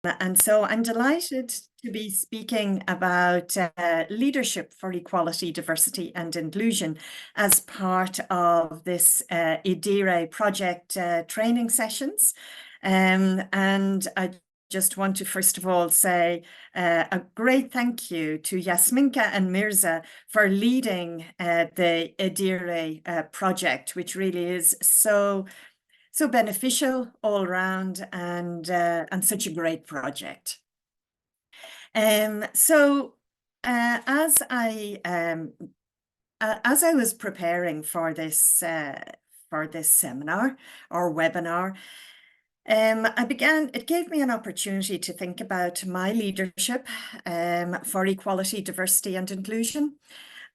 And so I'm delighted to be speaking about leadership for equality, diversity and inclusion as part of this EDI project training sessions. And I just want to first of all say a great thank you to Yasminka and Mirza for leading the EDI project, which really is so beneficial all around and such a great project. So as I was preparing for this seminar or webinar, it gave me an opportunity to think about my leadership for equality, diversity and inclusion.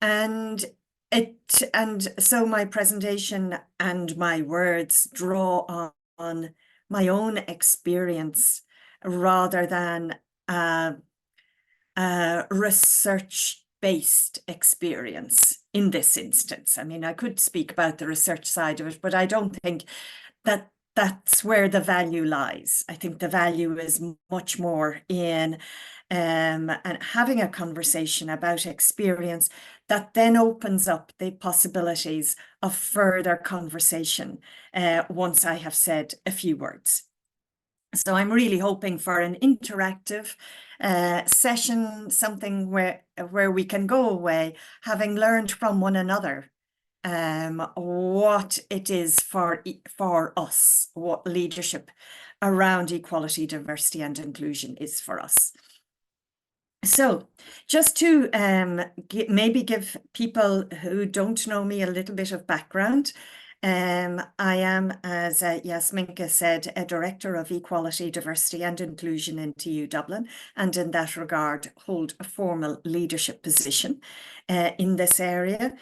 And so my presentation and my words draw on my own experience rather than a research-based experience in this instance. I mean, I could speak about the research side of it, but I don't think that that's where the value lies. I think the value is much more in and having a conversation about experience that then opens up the possibilities of further conversation once I have said a few words. So I'm really hoping for an interactive session, something where we can go away having learned from one another what it is for us, what leadership around equality, diversity and inclusion is for us. So just to maybe give people who don't know me a little bit of background, I am, as Yasminka said, a Director of Equality, Diversity and Inclusion in TU Dublin, and in that regard hold a formal leadership position in this area.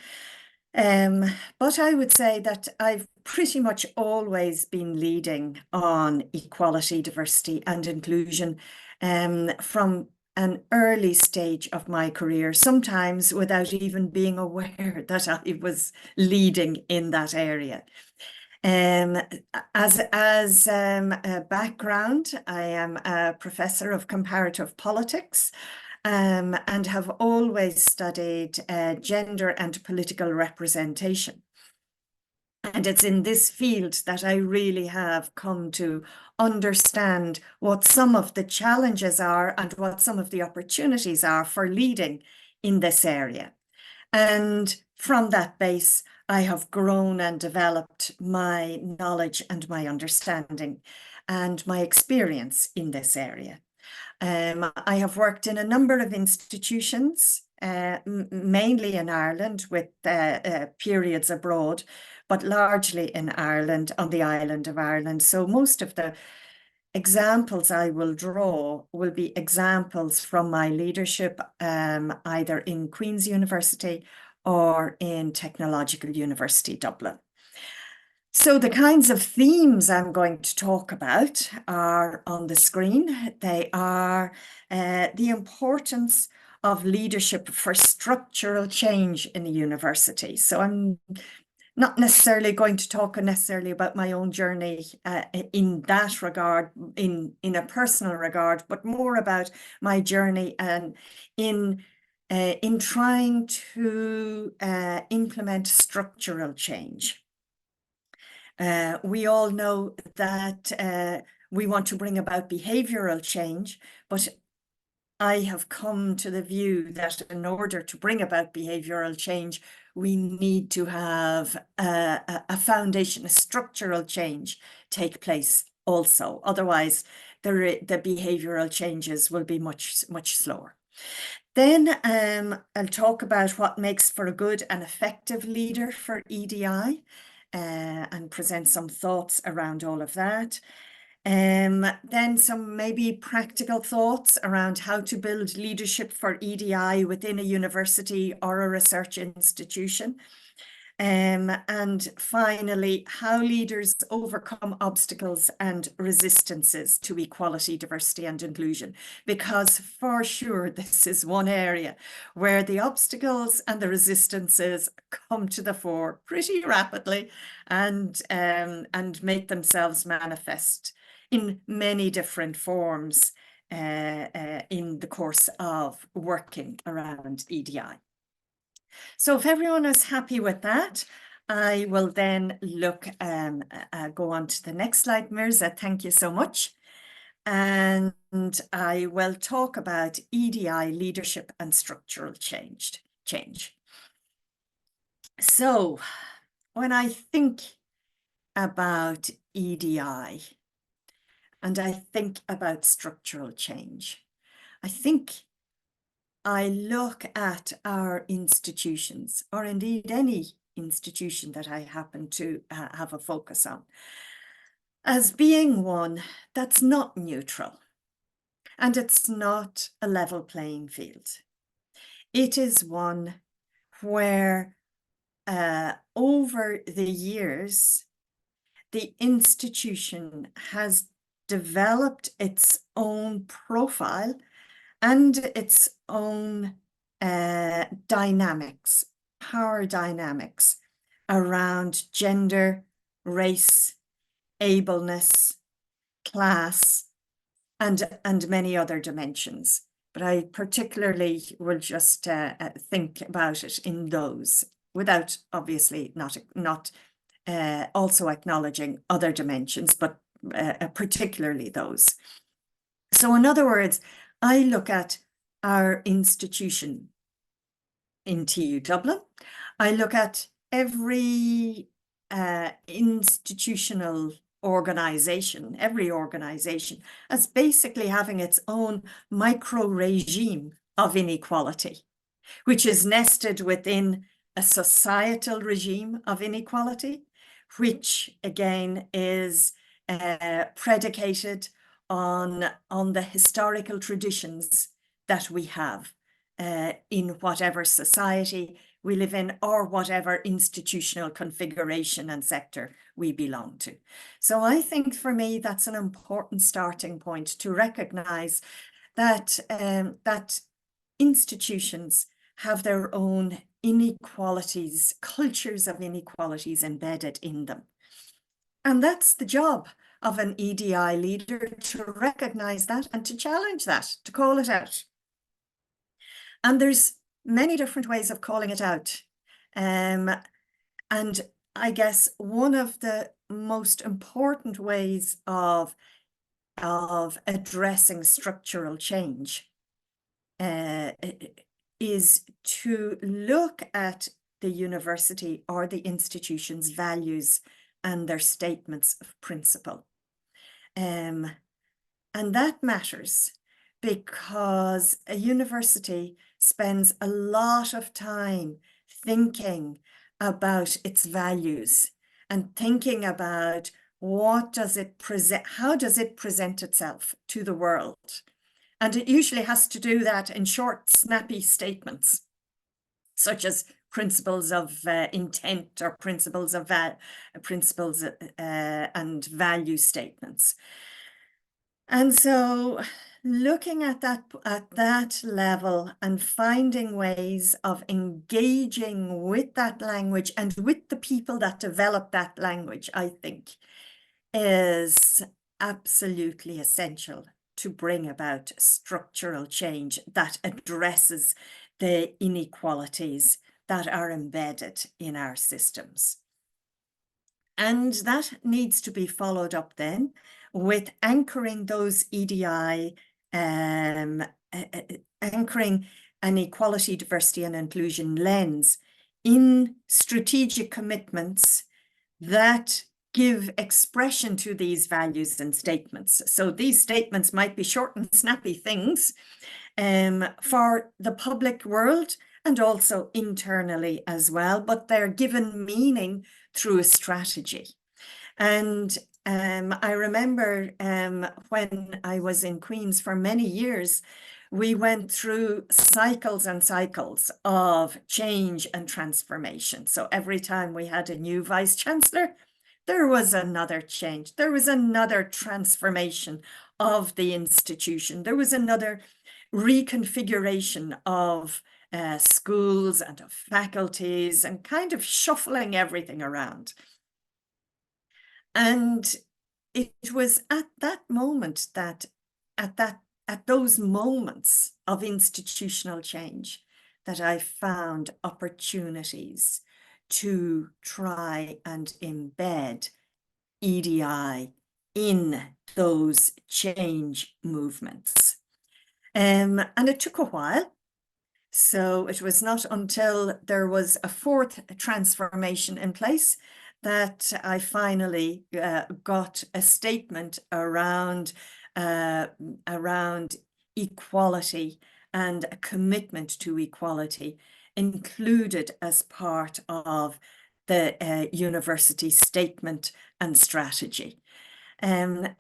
But I would say that I've pretty much always been leading on equality, diversity and inclusion from an early stage of my career, sometimes without even being aware that I was leading in that area. As a background, I am a professor of comparative politics and have always studied gender and political representation. And it's in this field that I really have come to understand what some of the challenges are and what some of the opportunities are for leading in this area. And from that base, I have grown and developed my knowledge and my understanding and my experience in this area. I have worked in a number of institutions, mainly in Ireland with periods abroad, but largely in Ireland, on the island of Ireland. So most of the examples I will draw will be examples from my leadership, either in Queen's University or in Technological University Dublin. So the kinds of themes I'm going to talk about are on the screen. They are the importance of leadership for structural change in a university. So I'm not necessarily going to talk necessarily about my own journey in that regard, in a personal regard, but more about my journey and in trying to implement structural change. We all know that we want to bring about behavioral change, but I have come to the view that in order to bring about behavioral change, we need to have a foundation, a structural change take place also. Otherwise, the behavioral changes will be much slower. Then I'll talk about what makes for a good and effective leader for EDI. And present some thoughts around all of that. Then some maybe practical thoughts around how to build leadership for EDI within a university or a research institution. And finally, how leaders overcome obstacles and resistances to equality, diversity and inclusion, because for sure this is one area where the obstacles and the resistances come to the fore pretty rapidly and make themselves manifest in many different forms in the course of working around EDI. So if everyone is happy with that, I will then go on to the next slide. Mirza, thank you so much. And I will talk about EDI leadership and structural change. So when I think about EDI and I think about structural change, I look at our institutions, or indeed any institution that I happen to have a focus on, as being one that's not neutral, and it's not a level playing field. It is one where over the years, the institution has developed its own profile and its own dynamics, power dynamics around gender, race, ableness, class, and many other dimensions. But I particularly will just think about it in those, without obviously not also acknowledging other dimensions, but particularly those. So in other words, I look at our institution in TU Dublin. I look at every institutional organization, every organization, as basically having its own micro regime of inequality, which is nested within a societal regime of inequality, which again is predicated on the historical traditions that we have in whatever society we live in, or whatever institutional configuration and sector we belong to. So I think for me, that's an important starting point to recognize that, that institutions have their own inequalities, cultures of inequalities embedded in them. And that's the job of an EDI leader, to recognize that and to challenge that, to call it out. And there's many different ways of calling it out. And I guess one of the most important ways of addressing structural change is to look at the university or the institution's values and their statements of principle. And that matters because a university spends a lot of time thinking about its values and thinking about what does it present, how does it present itself to the world? And it usually has to do that in short, snappy statements, such as principles of intent or principles and value statements. And so looking at that level and finding ways of engaging with that language and with the people that develop that language, I think, is absolutely essential to bring about structural change that addresses the inequalities that are embedded in our systems. And that needs to be followed up then with anchoring those EDI, anchoring an equality, diversity and inclusion lens in strategic commitments that give expression to these values and statements. So these statements might be short and snappy things for the public world and also internally as well, but they're given meaning through a strategy. And I remember when I was in Queen's for many years, we went through cycles and cycles of change and transformation. So every time we had a new vice chancellor, there was another change. There was another transformation of the institution. There was another reconfiguration of schools and of faculties and kind of shuffling everything around. And it was at that moment that, at that at those moments of institutional change that I found opportunities to try and embed EDI in those change movements. And it took a while. So it was not until there was a fourth transformation in place that I finally got a statement around equality and a commitment to equality included as part of the university statement and strategy. And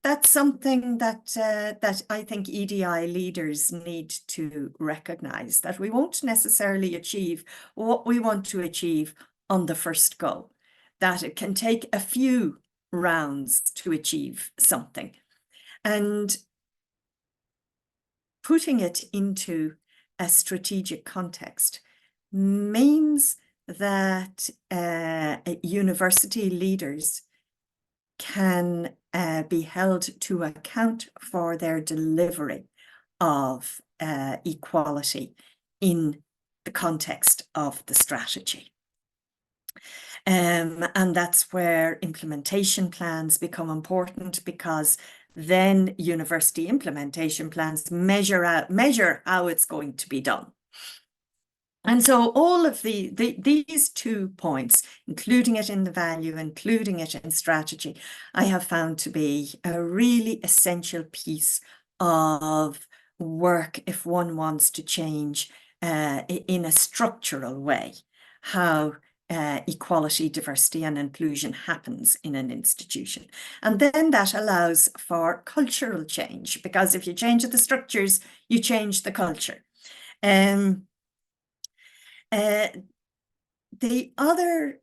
that's something that I think EDI leaders need to recognize, that we won't necessarily achieve what we want to achieve on the first go, that it can take a few rounds to achieve something. And putting it into a strategic context means that university leaders can be held to account for their delivery of equality in the context of the strategy. And that's where implementation plans become important, because then university implementation plans measure how it's going to be done. And so all of these 2 points, including it in the value, including it in strategy, I have found to be a really essential piece of work if one wants to change in a structural way how equality, diversity, and inclusion happens in an institution. And then that allows for cultural change, because if you change the structures, you change the culture. The other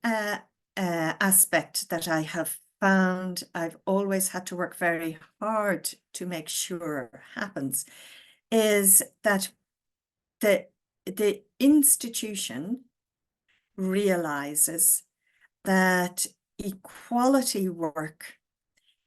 aspect that I have found I've always had to work very hard to make sure happens is that the institution realizes that equality work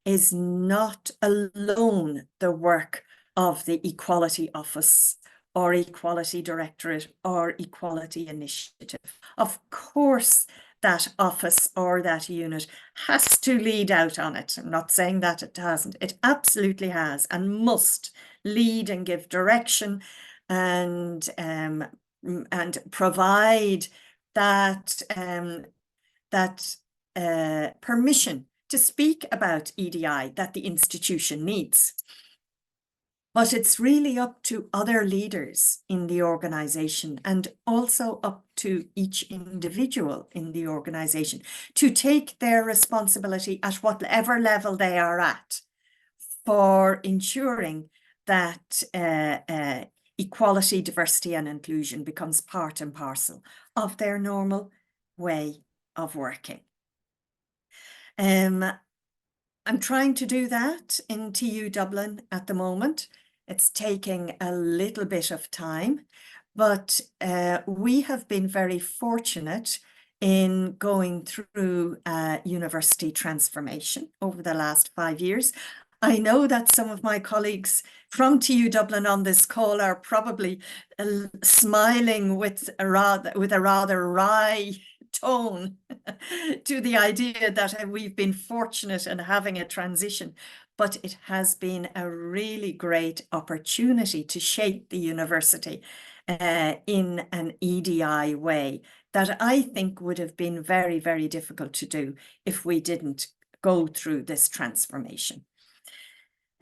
is not alone the work of the Equality Office or Equality Directorate or Equality Initiative. Of course, that office or that unit has to lead out on it. I'm not saying that it hasn't. It absolutely has and must lead and give direction and provide that permission to speak about EDI that the institution needs. But it's really up to other leaders in the organization and also up to each individual in the organization to take their responsibility at whatever level they are at for ensuring that equality, diversity, and inclusion becomes part and parcel of their normal way of working. I'm trying to do that in TU Dublin at the moment. It's taking a little bit of time, but we have been very fortunate in going through university transformation over the last 5 years. I know that some of my colleagues from TU Dublin on this call are probably smiling with a rather wry tone to the idea that we've been fortunate in having a transition, but it has been a really great opportunity to shape the university in an EDI way that I think would have been very, very difficult to do if we didn't go through this transformation.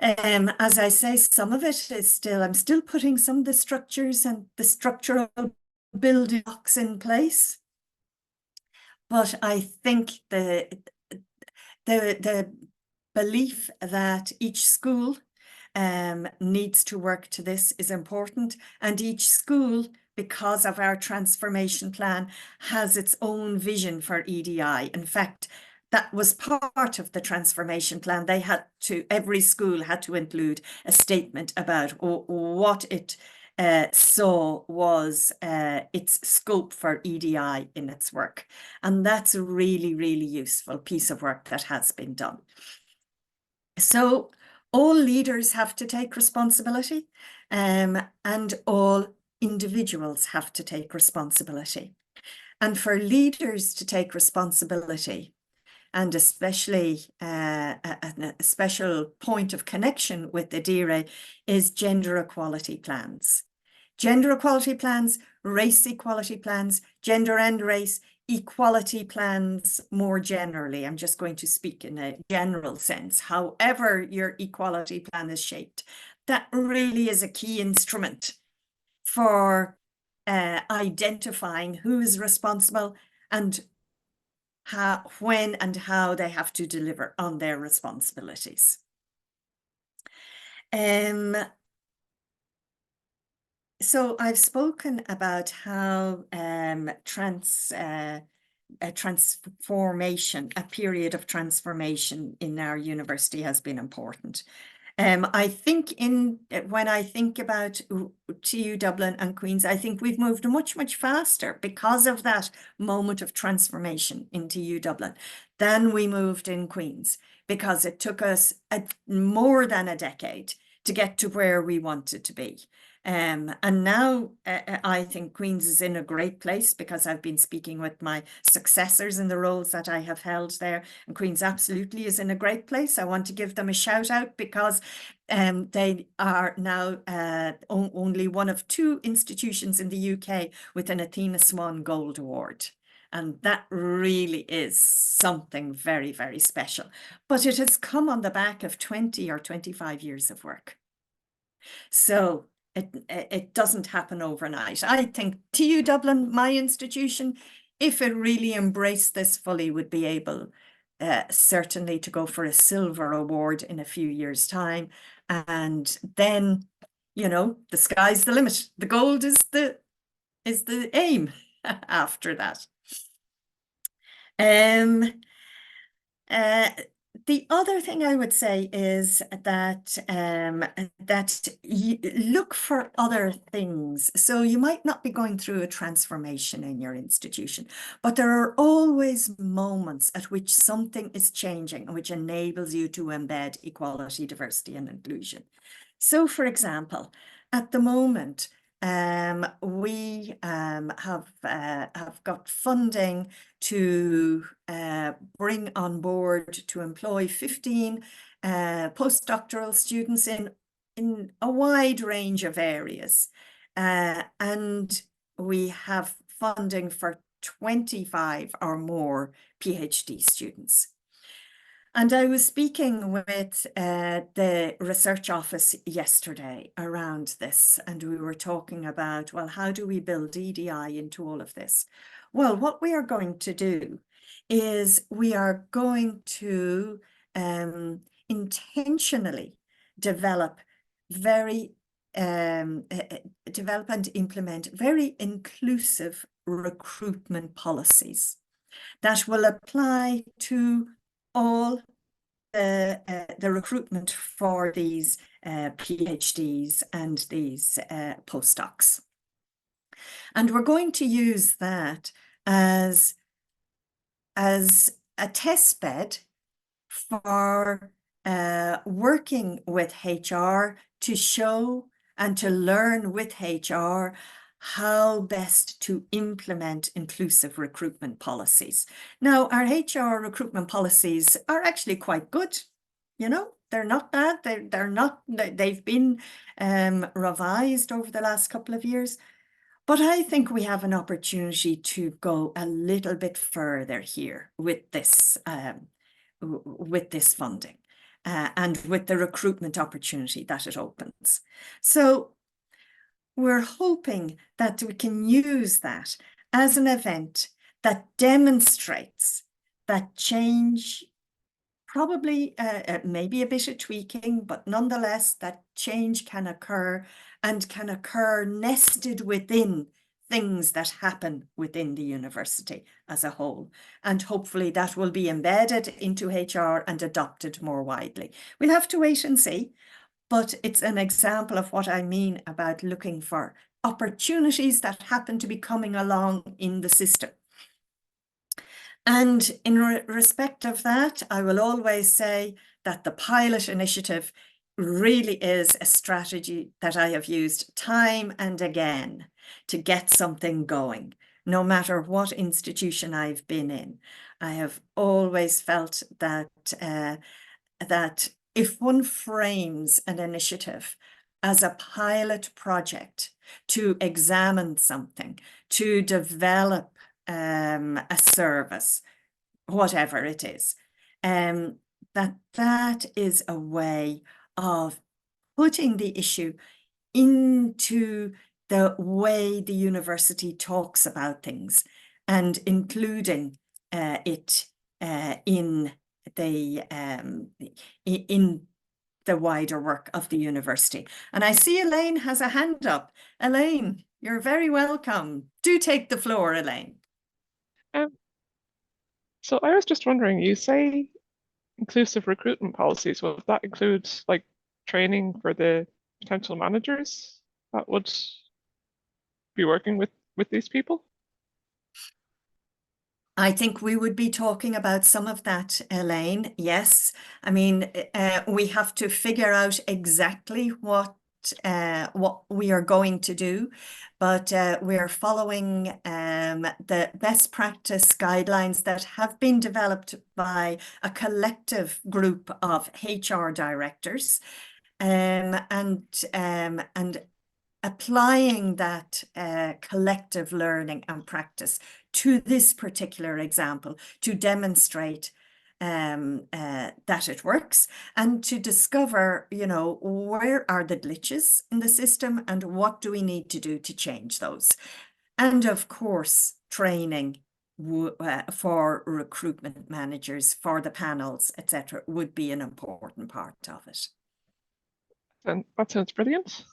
As I say, some of it is I'm still putting some of the structures and the structural building blocks in place. But I think the belief that each school needs to work to this is important, and each school, because of our transformation plan, has its own vision for EDI. In fact, that was part of the transformation plan. Every school had to include a statement about what it saw was its scope for EDI in its work. And that's a really, really useful piece of work that has been done. So All leaders have to take responsibility, and all individuals have to take responsibility. And for leaders to take responsibility, and especially a special point of connection with EDI is gender equality plans. Gender equality plans, race equality plans, gender and race equality plans more generally. I'm just going to speak in a general sense. However your equality plan is shaped, that really is a key instrument for identifying who is responsible and how, when and how they have to deliver on their responsibilities. So I've spoken about how a transformation, a period of transformation in our university has been important. I think when I think about TU Dublin and Queen's, I think we've moved much, much faster because of that moment of transformation in TU Dublin than we moved in Queen's, because it took us more than a decade to get to where we wanted to be. And now I think Queen's is in a great place because I've been speaking with my successors in the roles that I have held there, and Queen's absolutely is in a great place. I want to give them a shout out because they are now only one of 2 institutions in the UK with an Athena Swan Gold Award. And that really is something very, very special. But it has come on the back of 20 or 25 years of work. So it doesn't happen overnight. I think TU Dublin, my institution, if it really embraced this fully, would be able certainly to go for a silver award in a few years' time. And then, you know, the sky's the limit. The gold is the aim after that. The other thing I would say is that that you look for other things. So you might not be going through a transformation in your institution, but there are always moments at which something is changing and which enables you to embed equality, diversity, and inclusion. So, for example, at the moment, we have got funding to bring on board to employ 15 postdoctoral students in a wide range of areas. And we have funding for 25 or more PhD students. And I was speaking with the research office yesterday around this, and we were talking about, well, how do we build EDI into all of this? Well, what we are going to do is we are going to intentionally develop develop and implement very inclusive recruitment policies that will apply to all the recruitment for these PhDs and these postdocs. And we're going to use that as a test bed for working with HR to show and to learn with HR how best to implement inclusive recruitment policies. Now, our HR recruitment policies are actually quite good. You know, they're not bad. They've been revised over the last couple of years. But I think we have an opportunity to go a little bit further here with this funding and with the recruitment opportunity that it opens. So we're hoping that we can use that as an event that demonstrates that change, probably maybe a bit of tweaking, but nonetheless that change can occur and can occur nested within things that happen within the university as a whole. And hopefully that will be embedded into HR and adopted more widely. We'll have to wait and see. But it's an example of what I mean about looking for opportunities that happen to be coming along in the system. And in respect of that, I will always say that the pilot initiative really is a strategy that I have used time and again to get something going. No matter what institution I've been in, I have always felt that that if one frames an initiative as a pilot project to examine something, to develop a service, whatever it is, that is a way of putting the issue into the way the university talks about things and including it in the wider work of the university. And I see Elaine has a hand up. Elaine, you're very welcome. Do take the floor, Elaine. Um, so I was just wondering, you say inclusive recruitment policies, will that include like training for the potential managers that would be working with these people? I think we would be talking about some of that, Elaine. Yes. I mean, we have to figure out exactly what we are going to do, but we're following the best practice guidelines that have been developed by a collective group of HR directors, and applying that collective learning and practice to this particular example to demonstrate that it works and to discover, where are the glitches in the system and what do we need to do to change those. And of course, training for recruitment managers, for the panels, etc., would be an important part of it. And that sounds brilliant.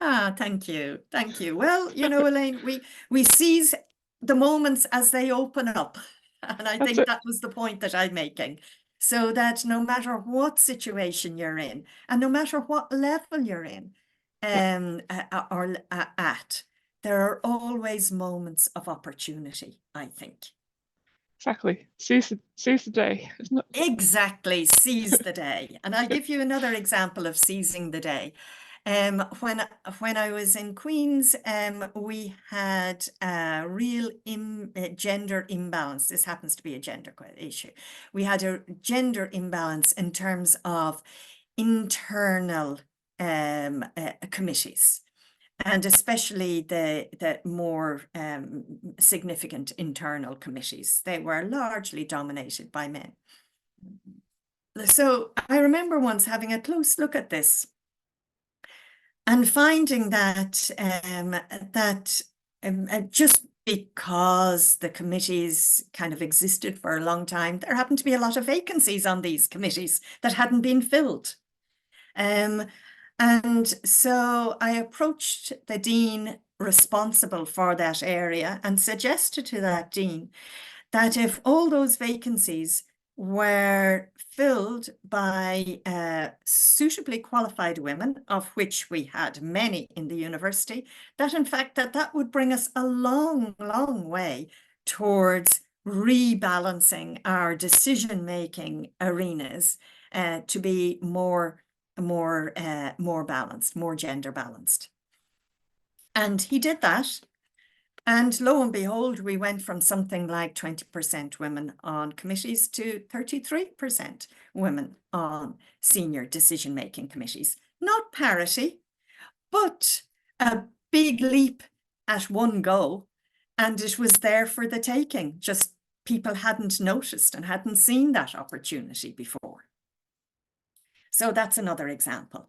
Ah, thank you. Thank you. Well, Elaine, we seize the moments as they open up. And I That's think it. that was the point that I'm making. So that no matter what situation you're in, and no matter what level you're in, Yeah, or at, there are always moments of opportunity, I think. exactly. Seize the day, isn't it? Exactly, seize the day. And I'll That's it. give you another example of seizing the day. When I was in Queen's, we had a real gender imbalance. This happens to be a gender issue. We had a gender imbalance in terms of internal committees, and especially the more significant internal committees. They were largely dominated by men. So I remember once having a close look at this and finding that just because the committees kind of existed for a long time, there happened to be a lot of vacancies on these committees that hadn't been filled. And so I approached the dean responsible for that area and suggested to that dean that if all those vacancies were filled by suitably qualified women, of which we had many in the university, that in fact that would bring us a long, long way towards rebalancing our decision-making arenas to be more balanced, more gender balanced. And he did that. And lo and behold, we went from something like 20% women on committees to 33% women on senior decision-making committees. Not parity, but a big leap at one go. And it was there for the taking. Just people hadn't noticed and hadn't seen that opportunity before. So that's another example.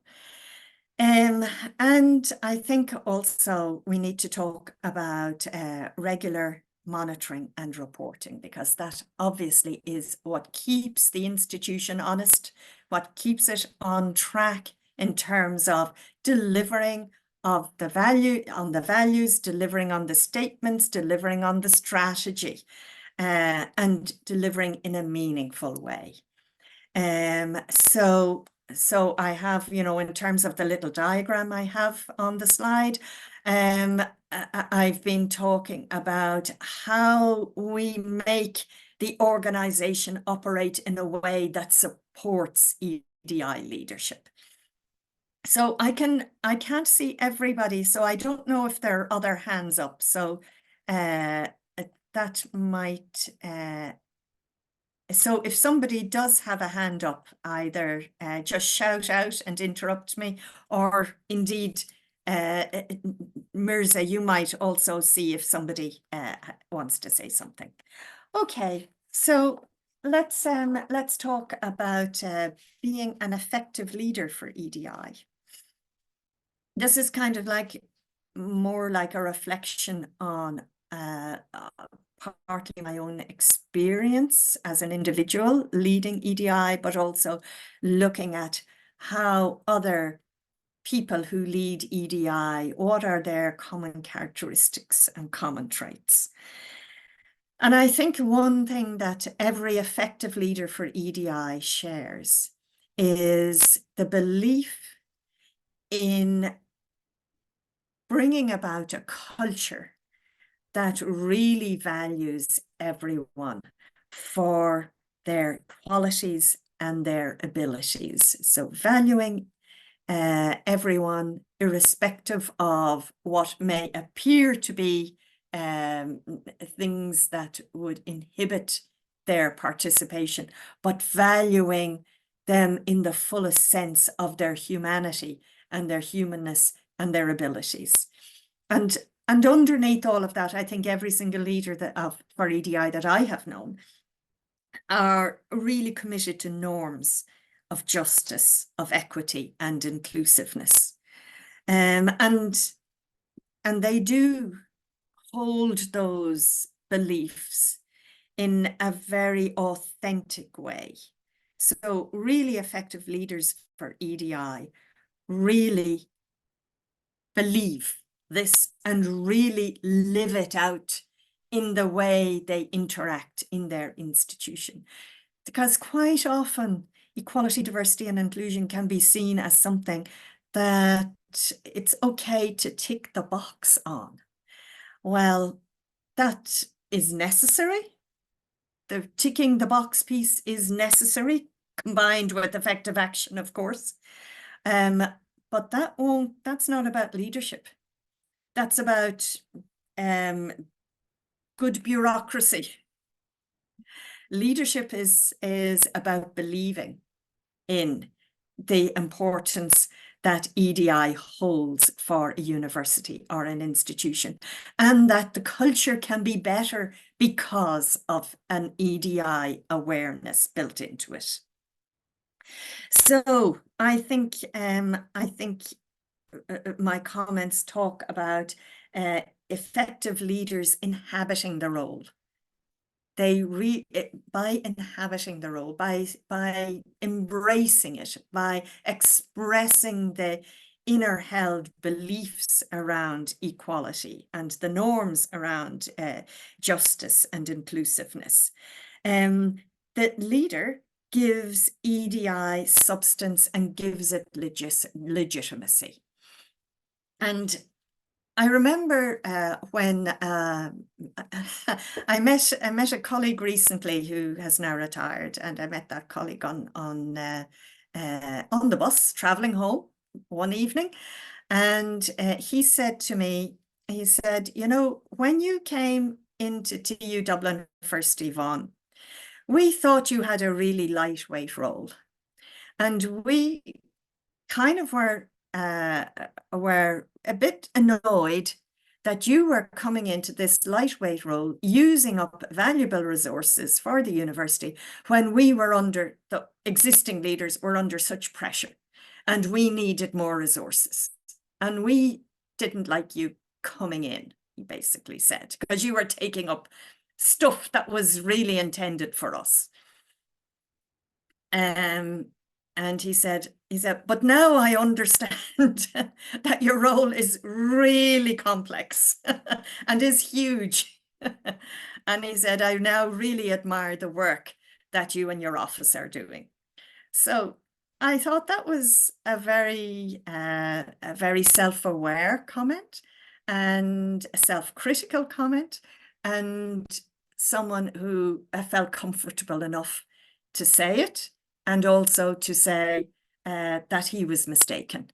And I think also we need to talk about regular monitoring and reporting, because that obviously is what keeps the institution honest, what keeps it on track in terms of delivering of the values, delivering on the statements, delivering on the strategy, and delivering in a meaningful way. So I have, in terms of the little diagram I have on the slide, I've been talking about how we make the organization operate in a way that supports EDI leadership. So I can't see everybody, so I don't know if there are other hands up. So that might so if somebody does have a hand up, either just shout out and interrupt me, or indeed, Mirza, you might also see if somebody wants to say something. Okay, so let's talk about being an effective leader for EDI. This is kind of like more like a reflection on partly my own experience as an individual leading EDI, but also looking at how other people who lead EDI, what are their common characteristics and common traits. And I think one thing that every effective leader for EDI shares is the belief in bringing about a culture that really values everyone for their qualities and their abilities. So valuing everyone irrespective of what may appear to be things that would inhibit their participation, but valuing them in the fullest sense of their humanity and their humanness and their abilities. And underneath all of that, I think every single leader for EDI that I have known are really committed to norms of justice, of equity, and inclusiveness. And they do hold those beliefs in a very authentic way. So really effective leaders for EDI really believe this and really live it out in the way they interact in their institution. Because quite often equality, diversity, and inclusion can be seen as something that it's okay to tick the box on. Well, that is necessary. The ticking the box piece is necessary, combined with effective action, of course. But that's not about leadership. That's about good bureaucracy. Leadership is about believing in the importance that EDI holds for a university or an institution, and that the culture can be better because of an EDI awareness built into it. So I think my comments talk about effective leaders inhabiting the role. By inhabiting the role, by embracing it, by expressing the inner held beliefs around equality and the norms around justice and inclusiveness. The leader gives EDI substance and gives it legitimacy. And I remember when I met a colleague recently who has now retired, and I met that colleague on the bus traveling home one evening, and he said to me, he said, you know, when you came into TU Dublin first, Yvonne, we thought you had a really lightweight role, and we kind of were a bit annoyed that you were coming into this lightweight role, using up valuable resources for the university when the existing leaders were under such pressure and we needed more resources. And we didn't like you coming in, he basically said, because you were taking up stuff that was really intended for us. And he said, but now I understand that your role is really complex and is huge. And he said, I now really admire the work that you and your office are doing. So I thought that was a very self-aware comment and a self-critical comment, and someone who felt comfortable enough to say it, and also to say that he was mistaken.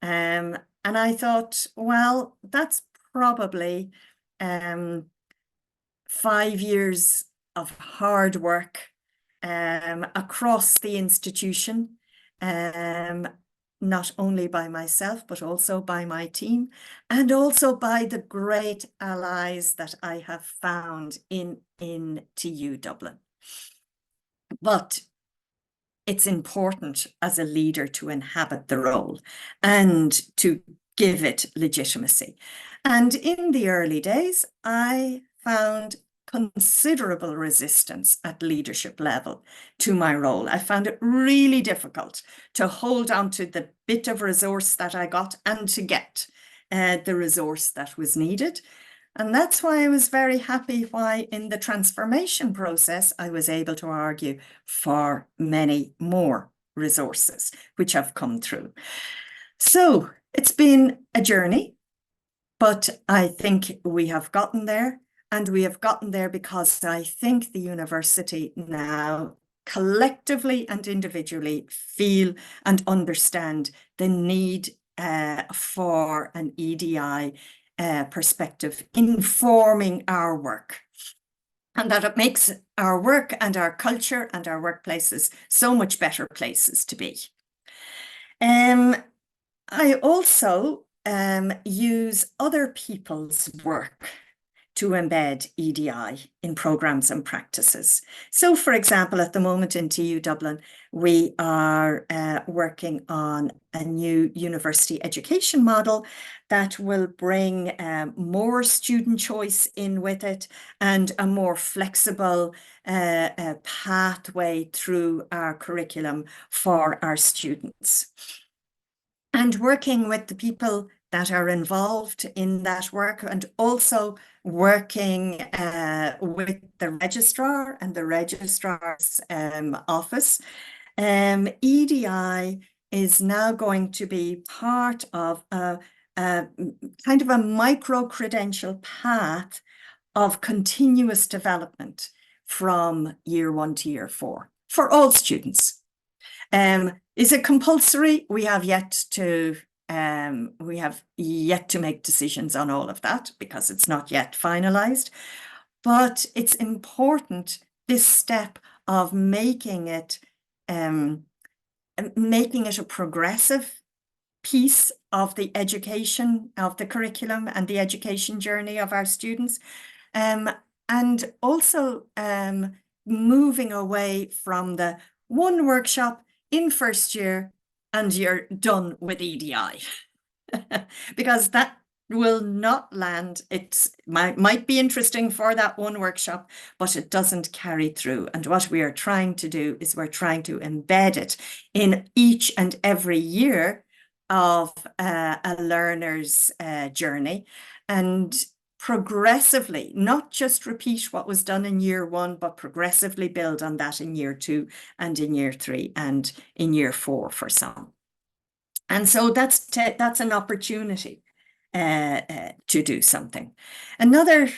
And I thought, well, that's probably 5 years of hard work across the institution, not only by myself, but also by my team, and also by the great allies that I have found in TU Dublin. But it's important as a leader to inhabit the role and to give it legitimacy. And in the early days, I found considerable resistance at leadership level to my role. I found it really difficult to hold on to the bit of resource that I got and to get the resource that was needed. And that's why I was very happy why in the transformation process, I was able to argue for many more resources, which have come through. So it's been a journey, but I think we have gotten there, and we have gotten there because I think the university now collectively and individually feel and understand the need for an EDI perspective informing our work, and that it makes our work and our culture and our workplaces so much better places to be. I also use other people's work to embed EDI in programs and practices. So, for example, at the moment in TU Dublin, we are working on a new university education model that will bring more student choice in with it and a more flexible pathway through our curriculum for our students. And working with the people that are involved in that work, and also working with the registrar and the registrar's office. EDI is now going to be part of a kind of a micro-credential path of continuous development from year 1 to year 4 for all students. Is it compulsory? We have yet to make decisions on all of that because it's not yet finalized. But it's important, this step of making it a progressive piece of the education, of the curriculum and the education journey of our students. And also moving away from the one workshop in first year and you're done with EDI. Because that will not land. It might be interesting for that one workshop, but it doesn't carry through. And what we are trying to do is we're trying to embed it in each and every year of a learner's journey, and progressively, not just repeat what was done in year 1, but progressively build on that in year 2 and in year 3 and in year 4 for some. And so that's an opportunity to do something. Another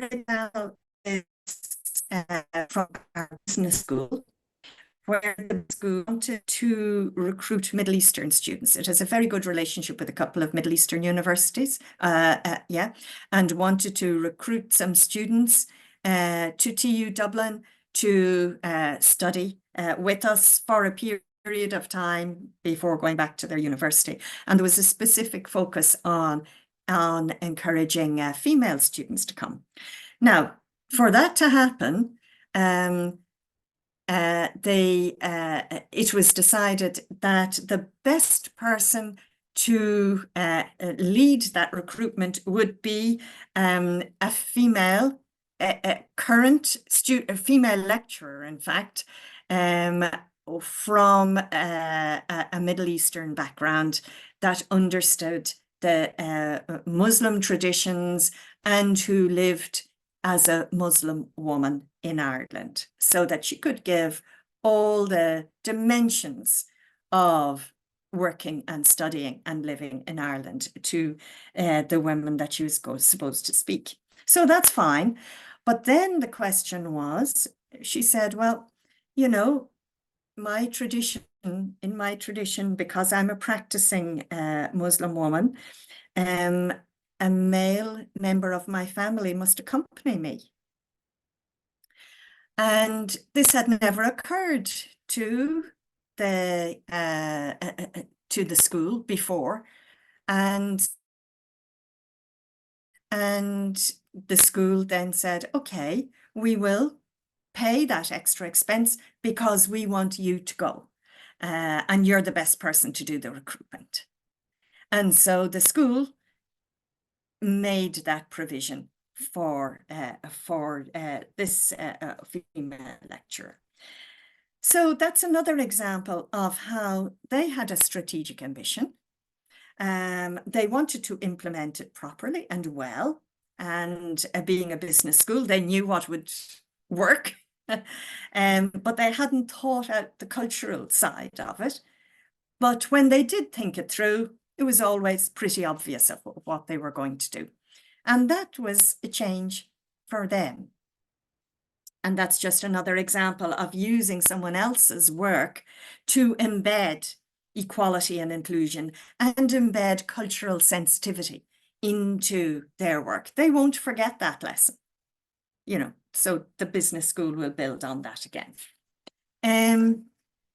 example is from our business school, where the school wanted to recruit Middle Eastern students. It has a very good relationship with a couple of Middle Eastern universities, and wanted to recruit some students to TU Dublin to study with us for a period of time before going back to their university. And there was a specific focus on encouraging female students to come. Now, for that to happen, it was decided that the best person to lead that recruitment would be a female, current student, a female lecturer, in fact, from a Middle Eastern background that understood the Muslim traditions and who lived as a Muslim woman in Ireland, so that she could give all the dimensions of working and studying and living in Ireland to the women that she was supposed to speak. So that's fine. But then the question was, she said, well, you know, my traditional in my tradition, because I'm a practicing Muslim woman, a male member of my family must accompany me. And this had never occurred to the school before. And the school then said, okay, we will pay that extra expense because we want you to go. And you're the best person to do the recruitment. And so the school made that provision for this female lecturer. So that's another example of how they had a strategic ambition. They wanted to implement it properly and well. And being a business school, they knew what would work. But they hadn't thought out the cultural side of it. But when they did think it through, it was always pretty obvious of what they were going to do. And that was a change for them. And that's just another example of using someone else's work to embed equality and inclusion and embed cultural sensitivity into their work. They won't forget that lesson, you know, so the business school will build on that again.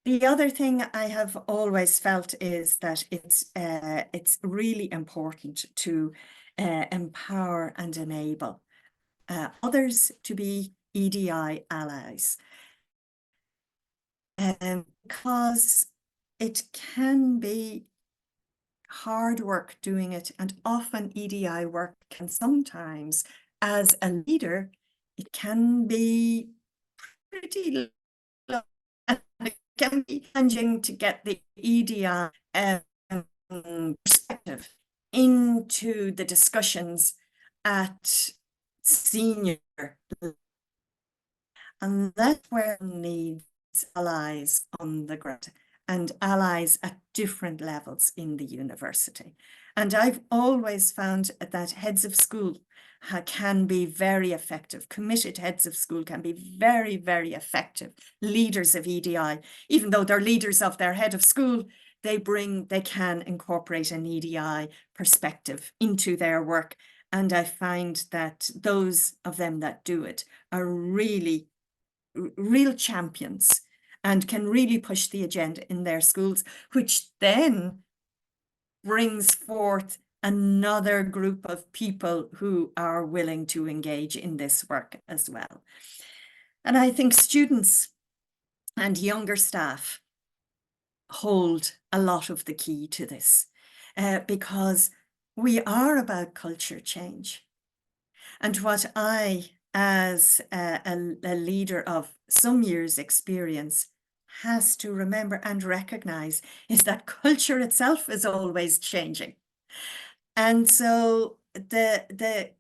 The other thing I have always felt is that it's really important to empower and enable others to be EDI allies, because it can be hard work doing it, and often EDI work can sometimes, as a leader, it can be pretty low, and it can be challenging to get the EDI perspective into the discussions at senior level. And that's where it needs allies on the ground and allies at different levels in the university. And I've always found that heads of school can be very effective. Committed heads of school can be very, very effective leaders of EDI. Even though they're leaders of their head of school, they can incorporate an EDI perspective into their work. And I find that those of them that do it are really real champions and can really push the agenda in their schools, which then brings forth another group of people who are willing to engage in this work as well. And I think students and younger staff hold a lot of the key to this, because we are about culture change. And what I, as a leader of some years' experience, has to remember and recognize is that culture itself is always changing. And so the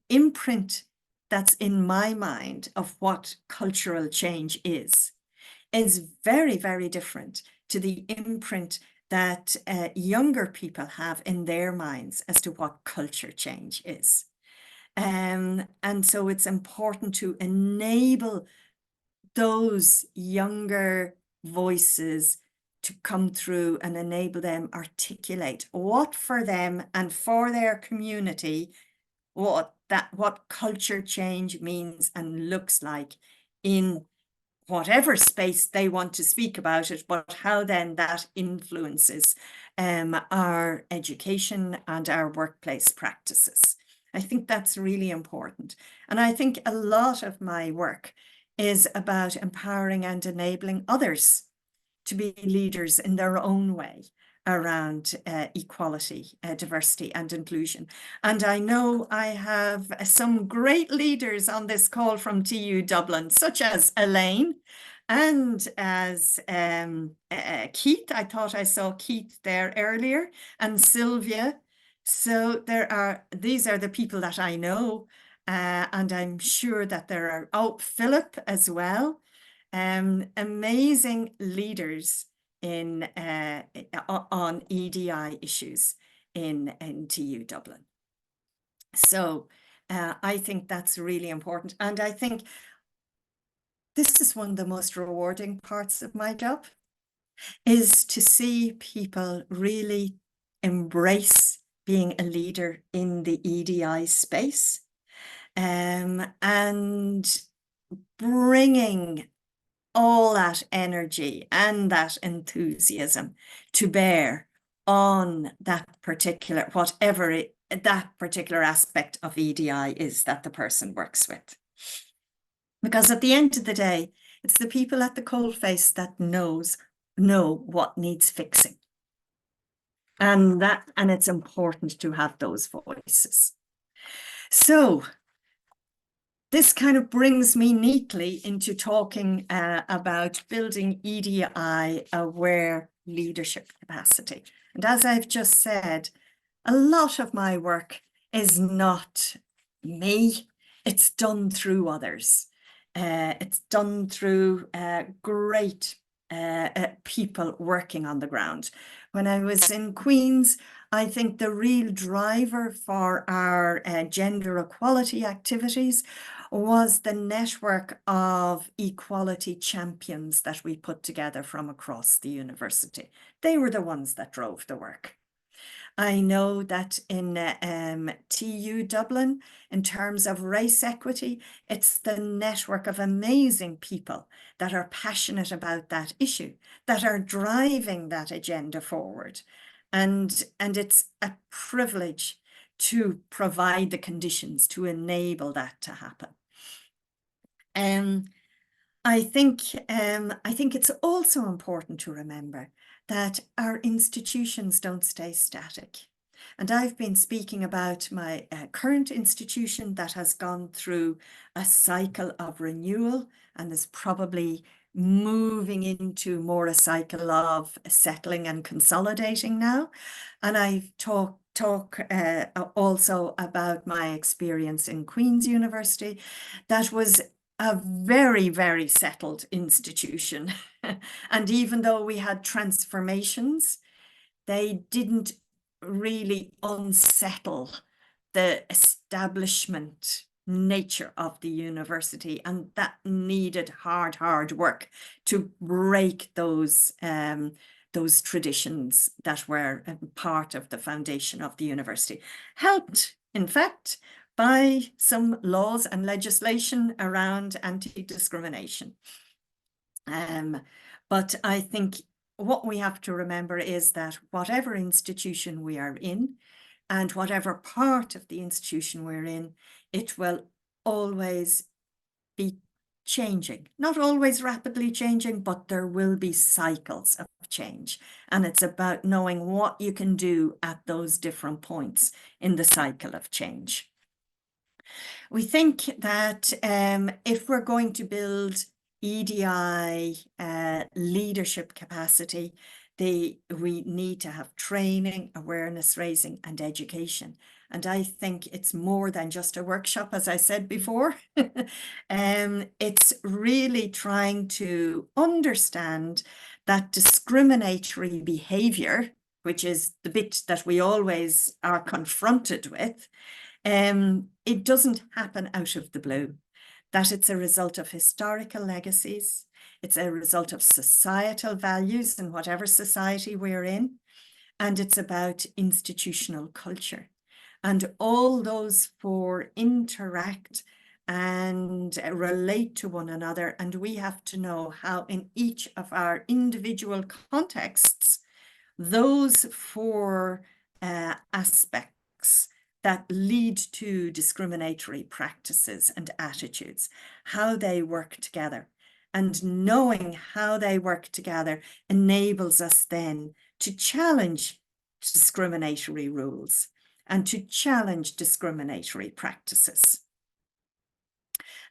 imprint that's in my mind of what cultural change is very, very different to the imprint that younger people have in their minds as to what culture change is. And so it's important to enable those younger voices to come through and enable them articulate what for them and for their community, what culture change means and looks like in whatever space they want to speak about it, but how then that influences our education and our workplace practices. I think that's really important. And I think a lot of my work is about empowering and enabling others to be leaders in their own way around equality, diversity and inclusion. And I know I have some great leaders on this call from TU Dublin, such as Elaine and as Keith. I thought I saw Keith there earlier, and Sylvia. So these are the people that I know, and I'm sure that there are, Philip as well, amazing leaders in on EDI issues in TU Dublin. So I think that's really important. And I think this is one of the most rewarding parts of my job, is to see people really embrace being a leader in the EDI space, and bringing all that energy and that enthusiasm to bear on that particular, that particular aspect of EDI is that the person works with. Because at the end of the day, it's the people at the coalface that know what needs fixing. And it's important to have those voices. So this kind of brings me neatly into talking about building EDI aware leadership capacity. And as I've just said, a lot of my work is not me, it's done through others. It's done through great people working on the ground. When I was in Queen's, I think the real driver for our gender equality activities was the network of equality champions that we put together from across the university. They were the ones that drove the work. I know that in TU Dublin, in terms of race equity, it's the network of amazing people that are passionate about that issue, that are driving that agenda forward. And it's a privilege to provide the conditions to enable that to happen. I think it's also important to remember that our institutions don't stay static. And I've been speaking about my current institution that has gone through a cycle of renewal and is probably moving into more a cycle of settling and consolidating now. And I talk also about my experience in Queen's University that was a very, very settled institution. And even though we had transformations, they didn't really unsettle the establishment nature of the university. And that needed hard work to break those traditions that were part of the foundation of the university. Helped, in fact, by some laws and legislation around anti-discrimination. But I think what we have to remember is that whatever institution we are in and whatever part of the institution we're in, it will always be changing, not always rapidly changing, but there will be cycles of change. And it's about knowing what you can do at those different points in the cycle of change. We think that if we're going to build EDI leadership capacity, we need to have training, awareness raising, and education. And I think it's more than just a workshop, as I said before. It's really trying to understand that discriminatory behavior, which is the bit that we always are confronted with, it doesn't happen out of the blue, that it's a result of historical legacies, it's a result of societal values in whatever society we're in, and it's about institutional culture. And all those four interact and relate to one another, and we have to know how in each of our individual contexts, those four aspects that lead to discriminatory practices and attitudes, how they work together. And knowing how they work together enables us then to challenge discriminatory rules and to challenge discriminatory practices.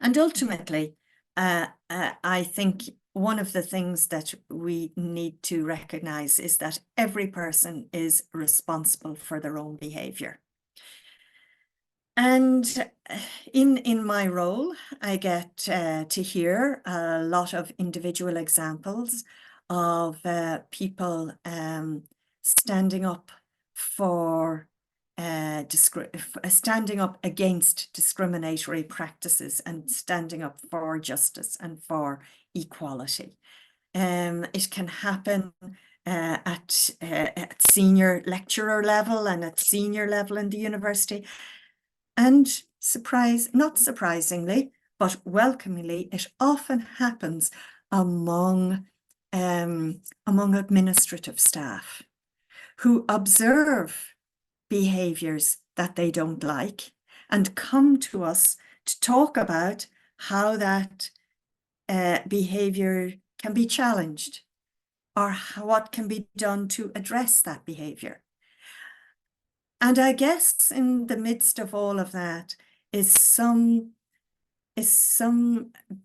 And ultimately, I think one of the things that we need to recognize is that every person is responsible for their own behavior. And in my role, I get to hear a lot of individual examples of people standing up for standing up against discriminatory practices and standing up for justice and for equality. It can happen at senior lecturer level and at senior level in the university. And not surprisingly, but welcomingly, it often happens among administrative staff who observe behaviors that they don't like and come to us to talk about how that behavior can be challenged or what can be done to address that behavior. And I guess in the midst of all of that is some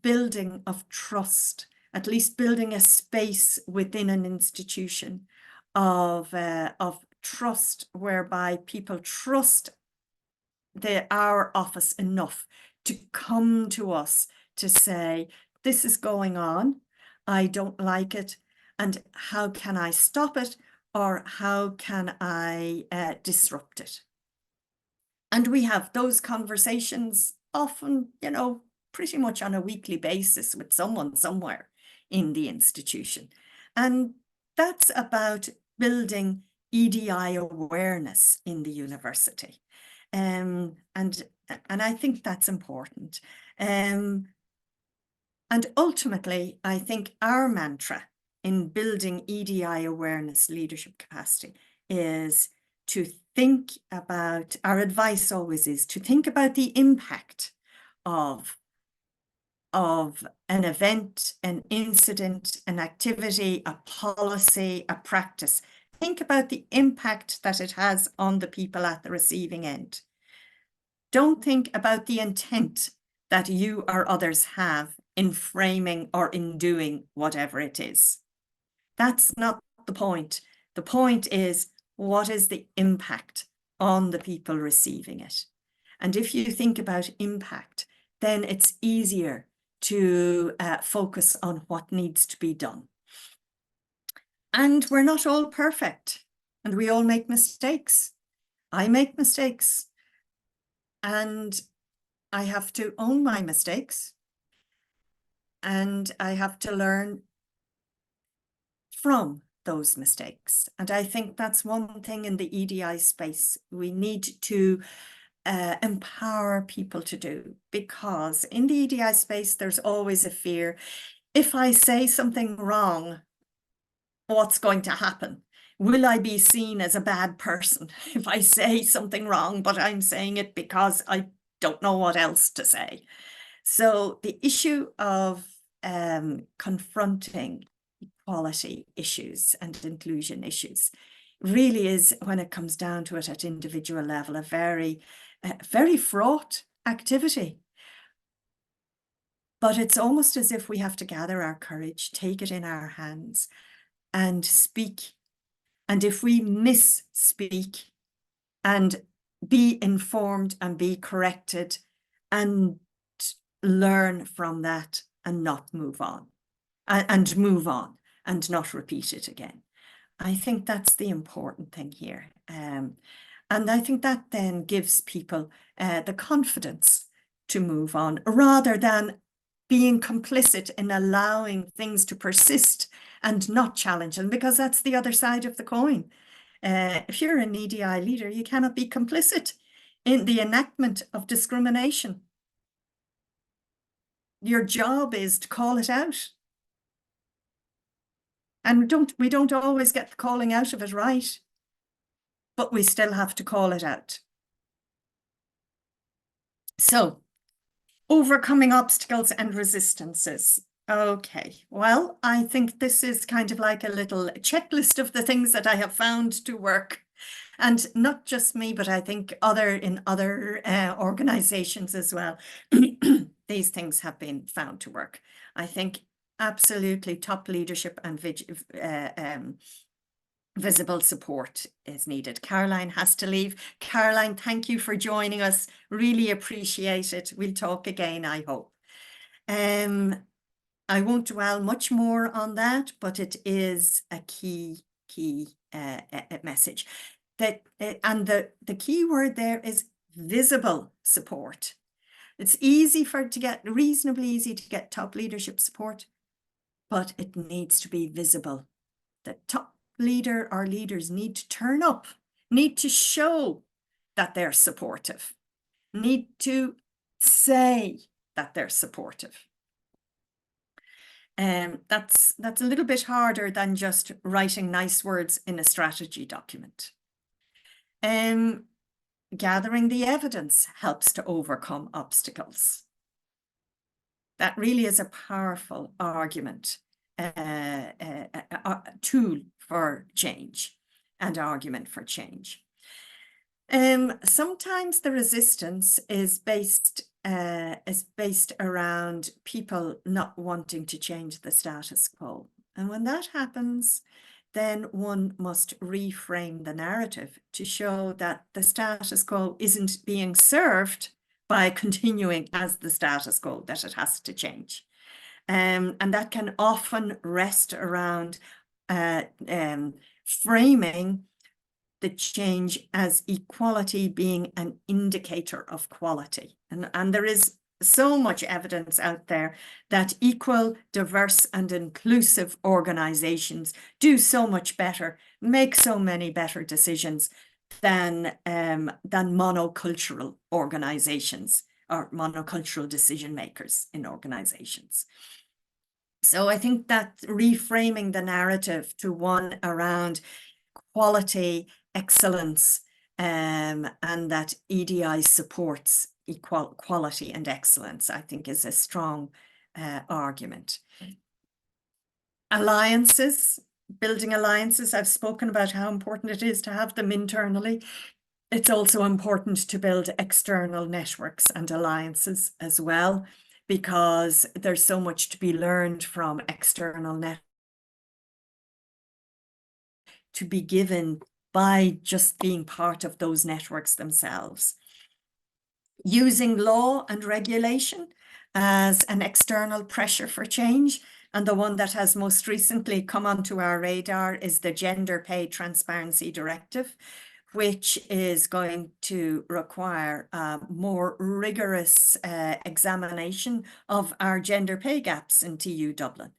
building of trust, at least building a space within an institution of trust, whereby people trust our office enough to come to us to say, this is going on, I don't like it, and how can I stop it, or how can I disrupt it? And we have those conversations often, you know, pretty much on a weekly basis with someone somewhere in the institution. And that's about building EDI awareness in the university. And I think that's important. And ultimately, I think our mantra in building EDI awareness leadership capacity is to think about, our advice always is to think about the impact of an event, an incident, an activity, a policy, a practice. Think about the impact that it has on the people at the receiving end. Don't think about the intent that you or others have in framing or in doing whatever it is. That's not the point. The point is, what is the impact on the people receiving it? And if you think about impact, then it's easier to focus on what needs to be done. And we're not all perfect, and we all make mistakes. I make mistakes, and I have to own my mistakes, and I have to learn from those mistakes. And I think that's one thing in the EDI space we need to empower people to do, because in the EDI space, there's always a fear. If I say something wrong, what's going to happen? Will I be seen as a bad person if I say something wrong, but I'm saying it because I don't know what else to say? So the issue of confronting equality issues and inclusion issues really is, when it comes down to it at individual level, a very fraught activity. But it's almost as if we have to gather our courage, take it in our hands, and speak. And if we misspeak, and be informed and be corrected and learn from that and not move on, and move on and not repeat it again. I think that's the important thing here. And I think that then gives people the confidence to move on, rather than being complicit in allowing things to persist and not challenge them, because that's the other side of the coin. If you're an EDI leader, you cannot be complicit in the enactment of discrimination. Your job is to call it out. And we don't always get the calling out of it right, but we still have to call it out. So, overcoming obstacles and resistances. Okay, well, I think this is kind of like a little checklist of the things that I have found to work. And not just me, but I think in other organizations as well. These things have been found to work. I think absolutely top leadership and visible support is needed. Caroline has to leave. Caroline, thank you for joining us. Really appreciate it. We'll talk again, I hope. I won't dwell much more on that, but it is a key message. And the key word there is visible support. It's reasonably easy to get top leadership support, but it needs to be visible. The top leader or leaders need to turn up, need to show that they're supportive, need to say that they're supportive. That's a little bit harder than just writing nice words in a strategy document. Gathering the evidence helps to overcome obstacles. That really is a powerful argument, tool for change and argument for change. Sometimes the resistance is based around people not wanting to change the status quo. And when that happens, then one must reframe the narrative to show that the status quo isn't being served by continuing as the status quo, that it has to change. And that can often rest around framing the change as equality being an indicator of quality. And there is so much evidence out there that equal, diverse, and inclusive organizations do so much better, make so many better decisions than monocultural organizations or monocultural decision makers in organizations. So I think that reframing the narrative to one around quality, excellence, and that EDI supports equality and excellence, I think, is a strong argument. Alliances, building alliances. I've spoken about how important it is to have them internally. It's also important to build external networks and alliances as well, because there's so much to be learned from external networks to be given by just being part of those networks themselves. Using law and regulation as an external pressure for change. And the one that has most recently come onto our radar is the Gender Pay Transparency Directive, which is going to require a more rigorous examination of our gender pay gaps in TU Dublin.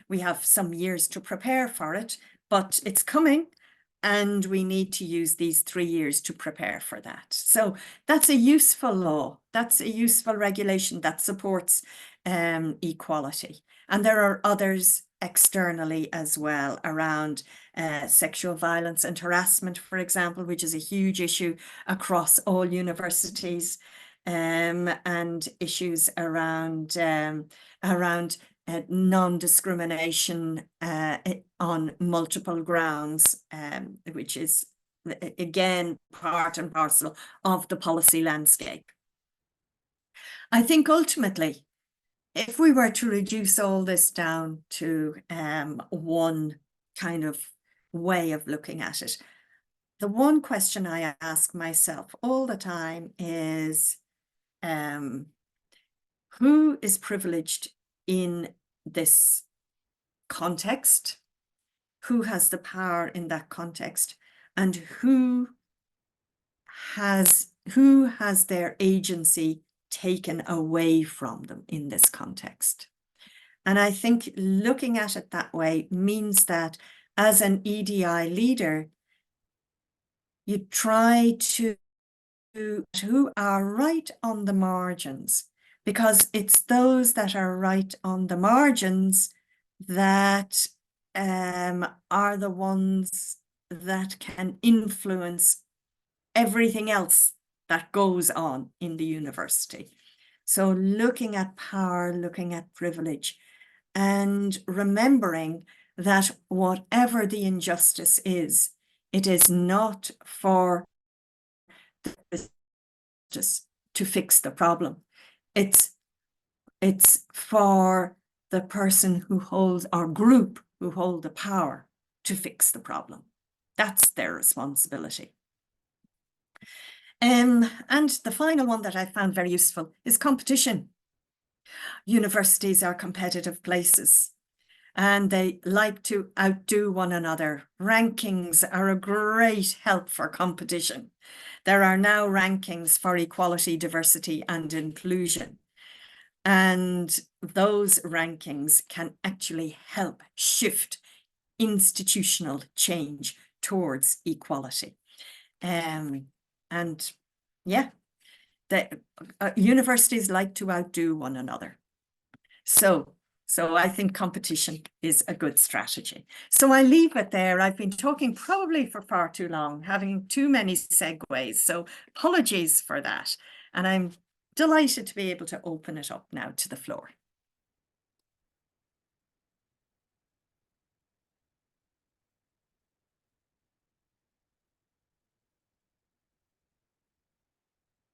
We have some years to prepare for it, but it's coming, and we need to use these 3 years to prepare for that. So that's a useful law. That's a useful regulation that supports equality. And there are others externally as well around sexual violence and harassment, for example, which is a huge issue across all universities, and issues around non-discrimination on multiple grounds, which is, again, part and parcel of the policy landscape. I think ultimately, if we were to reduce all this down to one kind of way of looking at it, the one question I ask myself all the time is, who is privileged in this context? Who has the power in that context? And who has their agency taken away from them in this context? And I think looking at it that way means that as an EDI leader, you try to who are right on the margins, because it's those that are right on the margins that are the ones that can influence everything else that goes on in the university. So looking at power, looking at privilege, and remembering that whatever the injustice is, it is not for just to fix the problem. It's for the person who holds, or group who hold the power to fix the problem. That's their responsibility. And the final one that I found very useful is competition. Universities are competitive places, and they like to outdo one another. Rankings are a great help for competition. There are now rankings for equality, diversity, and inclusion. And those rankings can actually help shift institutional change towards equality. And yeah, the universities like to outdo one another. So I think competition is a good strategy. So I leave it there. I've been talking probably for far too long, having too many segues. So apologies for that. And I'm delighted to be able to open it up now to the floor.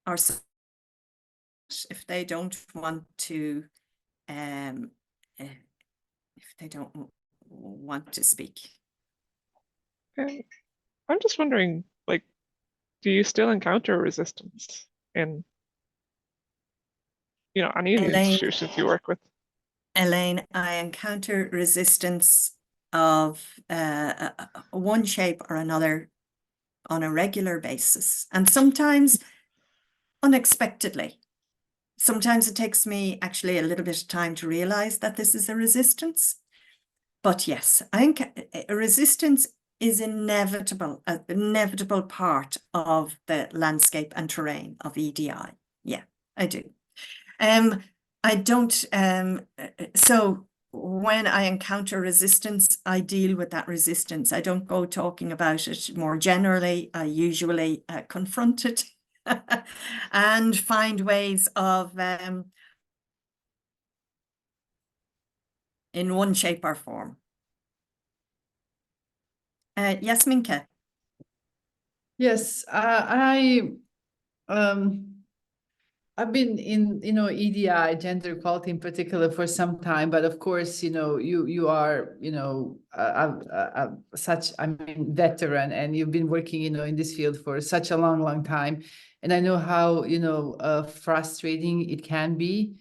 Or if they don't want to, if they don't want to speak. I'm just wondering, like, do you still encounter resistance in, any of the institutions you work with? Elaine, I encounter resistance of one shape or another on a regular basis, and sometimes unexpectedly. Sometimes it takes me actually a little bit of time to realize that this is a resistance. But yes, I think a resistance is inevitable, an inevitable part of the landscape and terrain of EDI. Yeah, I do. I don't, so when I encounter resistance, I deal with that resistance. I don't go talking about it more generally. I usually confront it and find ways of, in one shape or form. Yes, Minka. Yes, I've been in, EDI, gender equality in particular, for some time. But of course, you are, such, veteran, and you've been working, in this field for such a long, long time. And I know how, frustrating it can be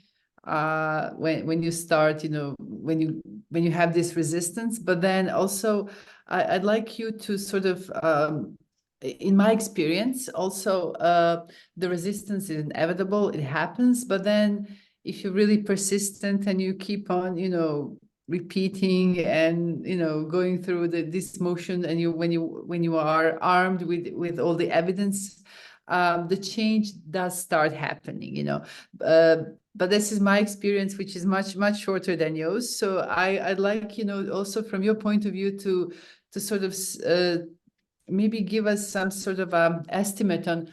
when you start, when you have this resistance. But then also, I'd like you to sort of, in my experience, also, the resistance is inevitable, it happens, but then if you're really persistent and you keep on, repeating and, going through this motion, and when you are armed with all the evidence, the change does start happening, but this is my experience, which is much, much shorter than yours. So I'd like, also from your point of view to sort of maybe give us some sort of estimate on,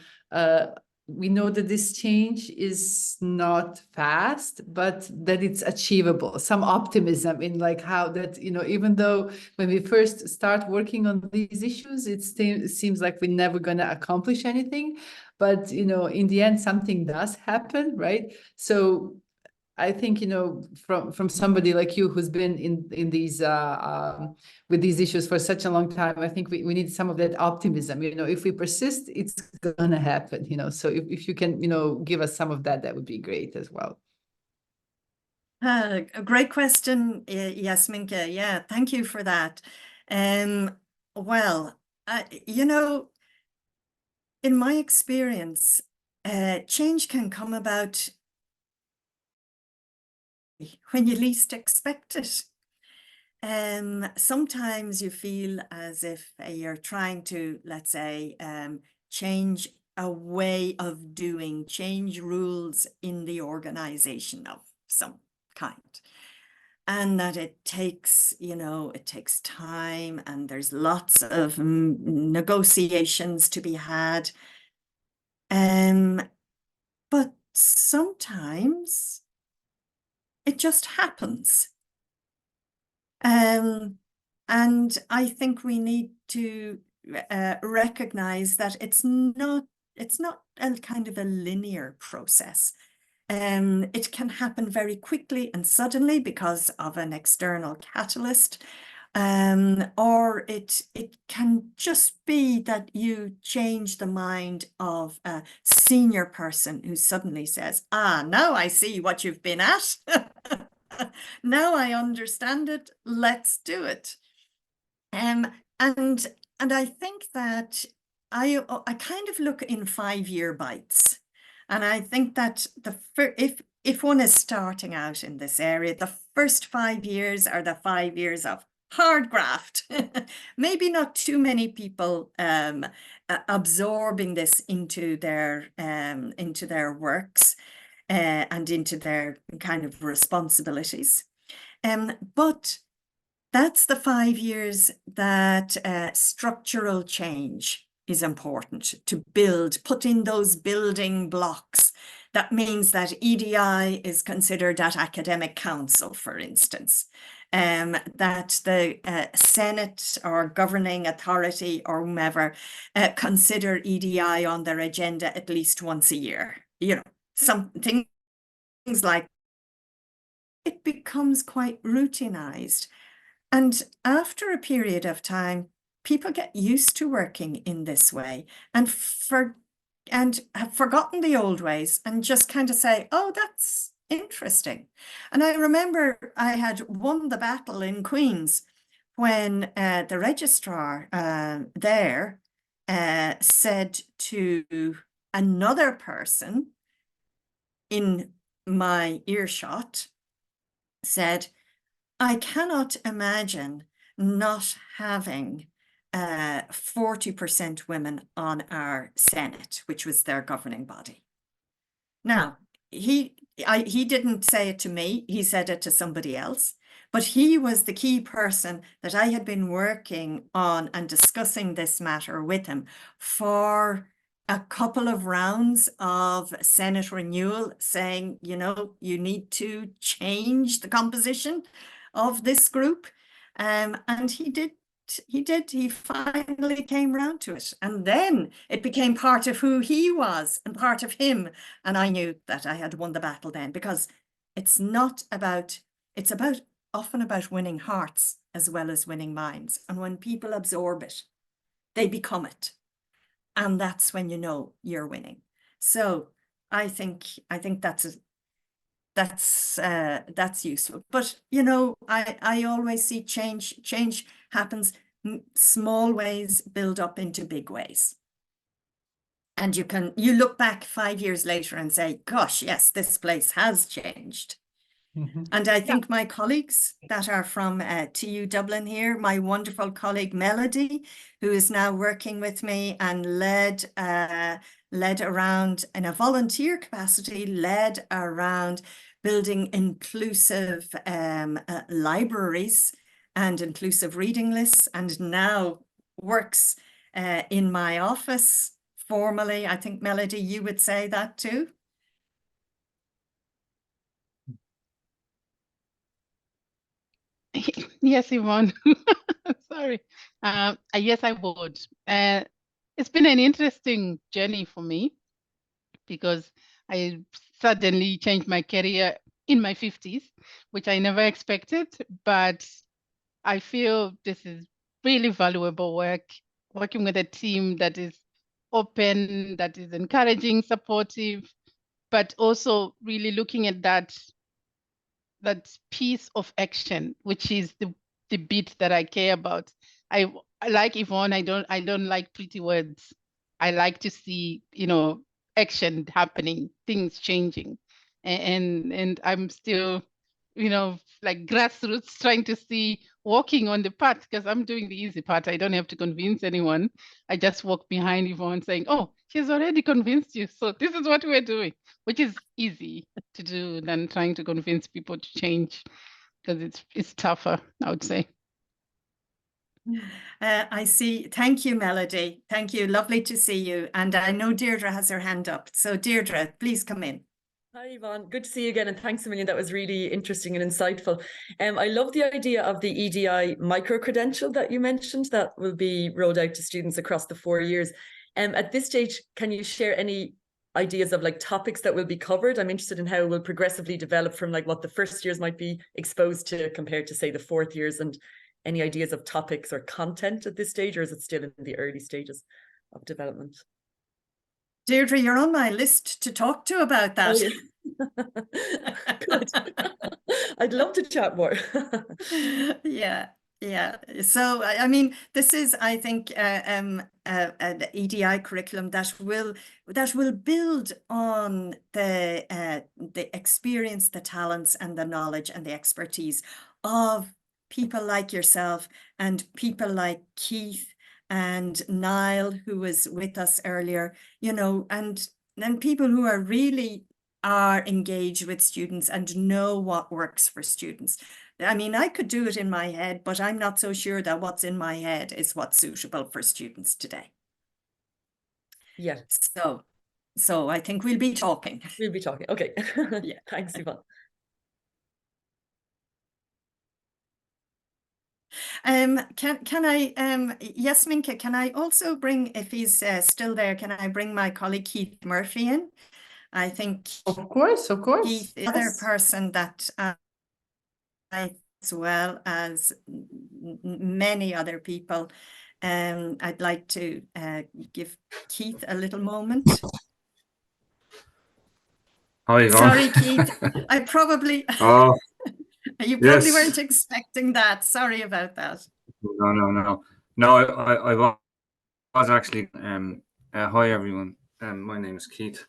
we know that this change is not fast, but that it's achievable, some optimism in like how that, even though when we first start working on these issues, it seems like we're never going to accomplish anything. But, in the end, something does happen, right? So I think, from somebody like you who's been in these with these issues for such a long time, I think we need some of that optimism. If we persist, it's gonna happen. So if you can, give us some of that, that would be great as well. A great question, Yasminka. Yeah, thank you for that. Well, in my experience, change can come about when you least expect it. Sometimes you feel as if you're trying to, let's say, change a way of doing, change rules in the organization of some kind. And that it takes, it takes time, and there's lots of negotiations to be had. But sometimes it just happens. And I think we need to recognize that it's not a kind of a linear process. It can happen very quickly and suddenly because of an external catalyst, or it can just be that you change the mind of a senior person who suddenly says, now I see what you've been at. Now I understand it, let's do it. And I think that I kind of look in 5-year bites. And I think that if one is starting out in this area, the first 5 years are the 5 years of hard graft. Maybe not too many people absorbing this into their works and into their kind of responsibilities. But that's the 5 years that structural change is important to build, put in those building blocks. That means that EDI is considered at academic council, for instance, that the Senate or governing authority or whomever consider EDI on their agenda at least once a year. You know, some things like it becomes quite routinized. And after a period of time, people get used to working in this way and have forgotten the old ways and just kind of say, oh, that's interesting. And I remember I had won the battle in Queen's when the registrar there said to another person in my earshot, said, I cannot imagine not having 40% women on our Senate, which was their governing body. Now, he didn't say it to me, he said it to somebody else, but he was the key person that I had been working on and discussing this matter with him for a couple of rounds of Senate renewal, saying, you know, you need to change the composition of this group. And he finally came round to it. And then it became part of who he was and part of him. And I knew that I had won the battle then, because it's often about winning hearts as well as winning minds. And when people absorb it, they become it. And that's when you know you're winning. So I think that's useful. But you know, I always see change happens. Small ways build up into big ways. And you look back 5 years later and say, gosh, yes, this place has changed. Mm-hmm. And I think my colleagues that are from TU Dublin here, my wonderful colleague Melody, who is now working with me and led around in a volunteer capacity, led around building inclusive libraries and inclusive reading lists, and now works in my office formally. I think, Melody, you would say that too? Yes, Yvonne. Sorry. Yes, I would. It's been an interesting journey for me because I suddenly changed my career in my 50s, which I never expected. But I feel this is really valuable work, working with a team that is open, that is encouraging, supportive, but also really looking at that piece of action, which is the bit that I care about. I like Yvonne, I don't like pretty words. I like to see, you know, action happening, things changing. And I'm still, you know, like grassroots, trying to see, walking on the path, because I'm doing the easy part. I don't have to convince anyone. I just walk behind Yvonne saying, oh, she's already convinced you, so this is what we're doing, which is easy to do than trying to convince people to change, because it's tougher, I would say. I see. Thank you, Melody. Thank you. Lovely to see you. And I know Deirdre has her hand up. So Deirdre, please come in. Hi, Yvonne. Good to see you again. And thanks a million. That was really interesting and insightful. I love the idea of the EDI micro-credential that you mentioned that will be rolled out to students across the 4 years. At this stage, can you share any ideas of like topics that will be covered? I'm interested in how it will progressively develop from like what the first years might be exposed to compared to, say, the 4th years, and any ideas of topics or content at this stage, or is it still in the early stages of development? Deirdre, you're on my list to talk to about that. Oh, yeah. Good. I'd love to chat more. Yeah. Yeah, so I mean, this is, I think, an EDI curriculum that will build on the experience, the talents, and the knowledge and the expertise of people like yourself and people like Keith and Niall, who was with us earlier, you know, and then people who are really engaged with students and know what works for students. I mean, I could do it in my head, but I'm not so sure that what's in my head is what's suitable for students today. Yeah. So I think we'll be talking. We'll be talking. Okay. Yeah. Thanks, Yvonne. Can I, yes, Minka, can I also bring, if he's still there, can I bring my colleague Keith Murphy in? I think Of course, Keith is the other yes. person that I, as well as many other people, I'd like to give Keith a little moment. Hi, Yvonne. Sorry, Keith. I probably Oh, you probably yes. weren't expecting that. Sorry about that. No, I was actually hi everyone. My name is Keith.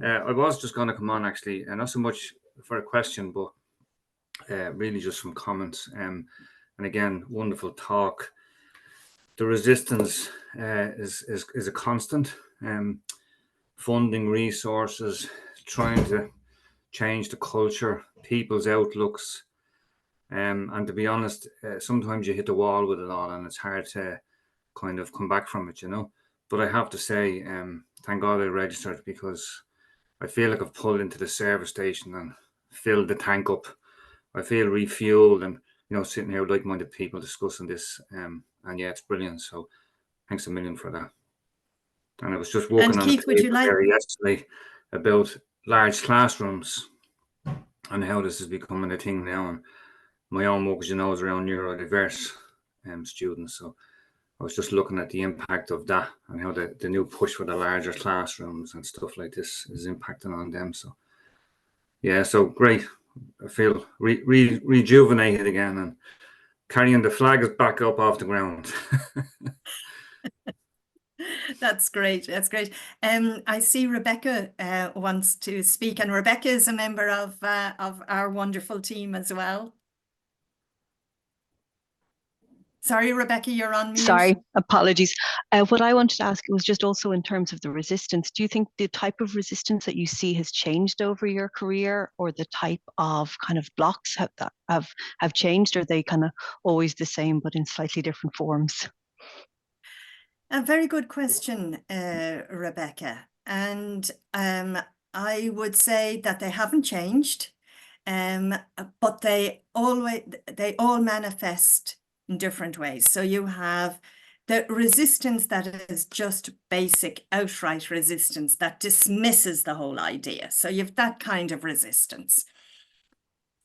I was just going to come on actually, and not so much for a question, but really just some comments. And again, wonderful talk. The resistance is a constant. Funding, resources, trying to change the culture, people's outlooks. And to be honest, sometimes you hit the wall with it all, and it's hard to kind of come back from it, you know. But I have to say, thank God I registered, because I feel like I've pulled into the service station and filled the tank up. I feel refueled, and you know, sitting here with like-minded people discussing this. And yeah, it's brilliant. So thanks a million for that. And I was just walking on Keith, a would you paper like there yesterday about large classrooms and how this is becoming a thing now. And my own work, as you know, is around neurodiverse students. So I was just looking at the impact of that and how the new push for the larger classrooms and stuff like this is impacting on them. So yeah, so great. I feel rejuvenated again and carrying the flag back up off the ground. That's great. That's great. I see Rebecca wants to speak, and Rebecca is a member of our wonderful team as well. Sorry, Rebecca, you're on mute. Sorry, apologies. What I wanted to ask was just also in terms of the resistance. Do you think the type of resistance that you see has changed over your career, or the type of kind of blocks have changed? Or are they kind of always the same but in slightly different forms? A very good question, Rebecca. And I would say that they haven't changed, but they all manifest in different ways. So you have the resistance that is just basic, outright resistance that dismisses the whole idea. So you have that kind of resistance.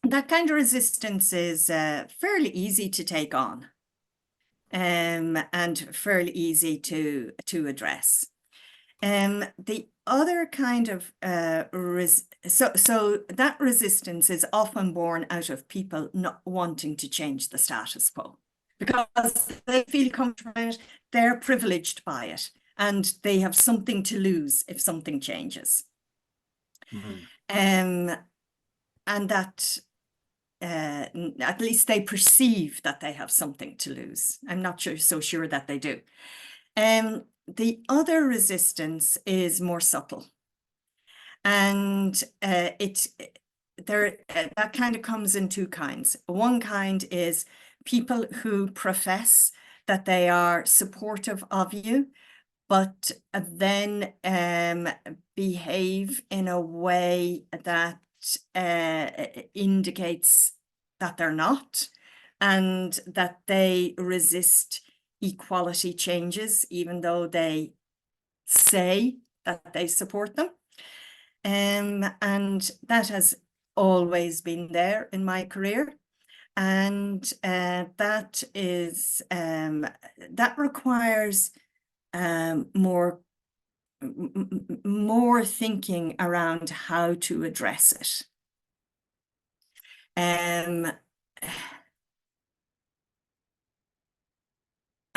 That kind of resistance is fairly easy to take on. And fairly easy to address. The other kind of so that resistance is often born out of people not wanting to change the status quo, because they feel comfortable, they're privileged by it, and they have something to lose if something changes. Mm-hmm. And that at least they perceive that they have something to lose. I'm not so sure that they do. The other resistance is more subtle, and that kind of comes in two kinds. One kind is people who profess that they are supportive of you, but then behave in a way that indicates that they're not, and that they resist equality changes, even though they say that they support them. And that has always been there in my career. And that requires more thinking around how to address it.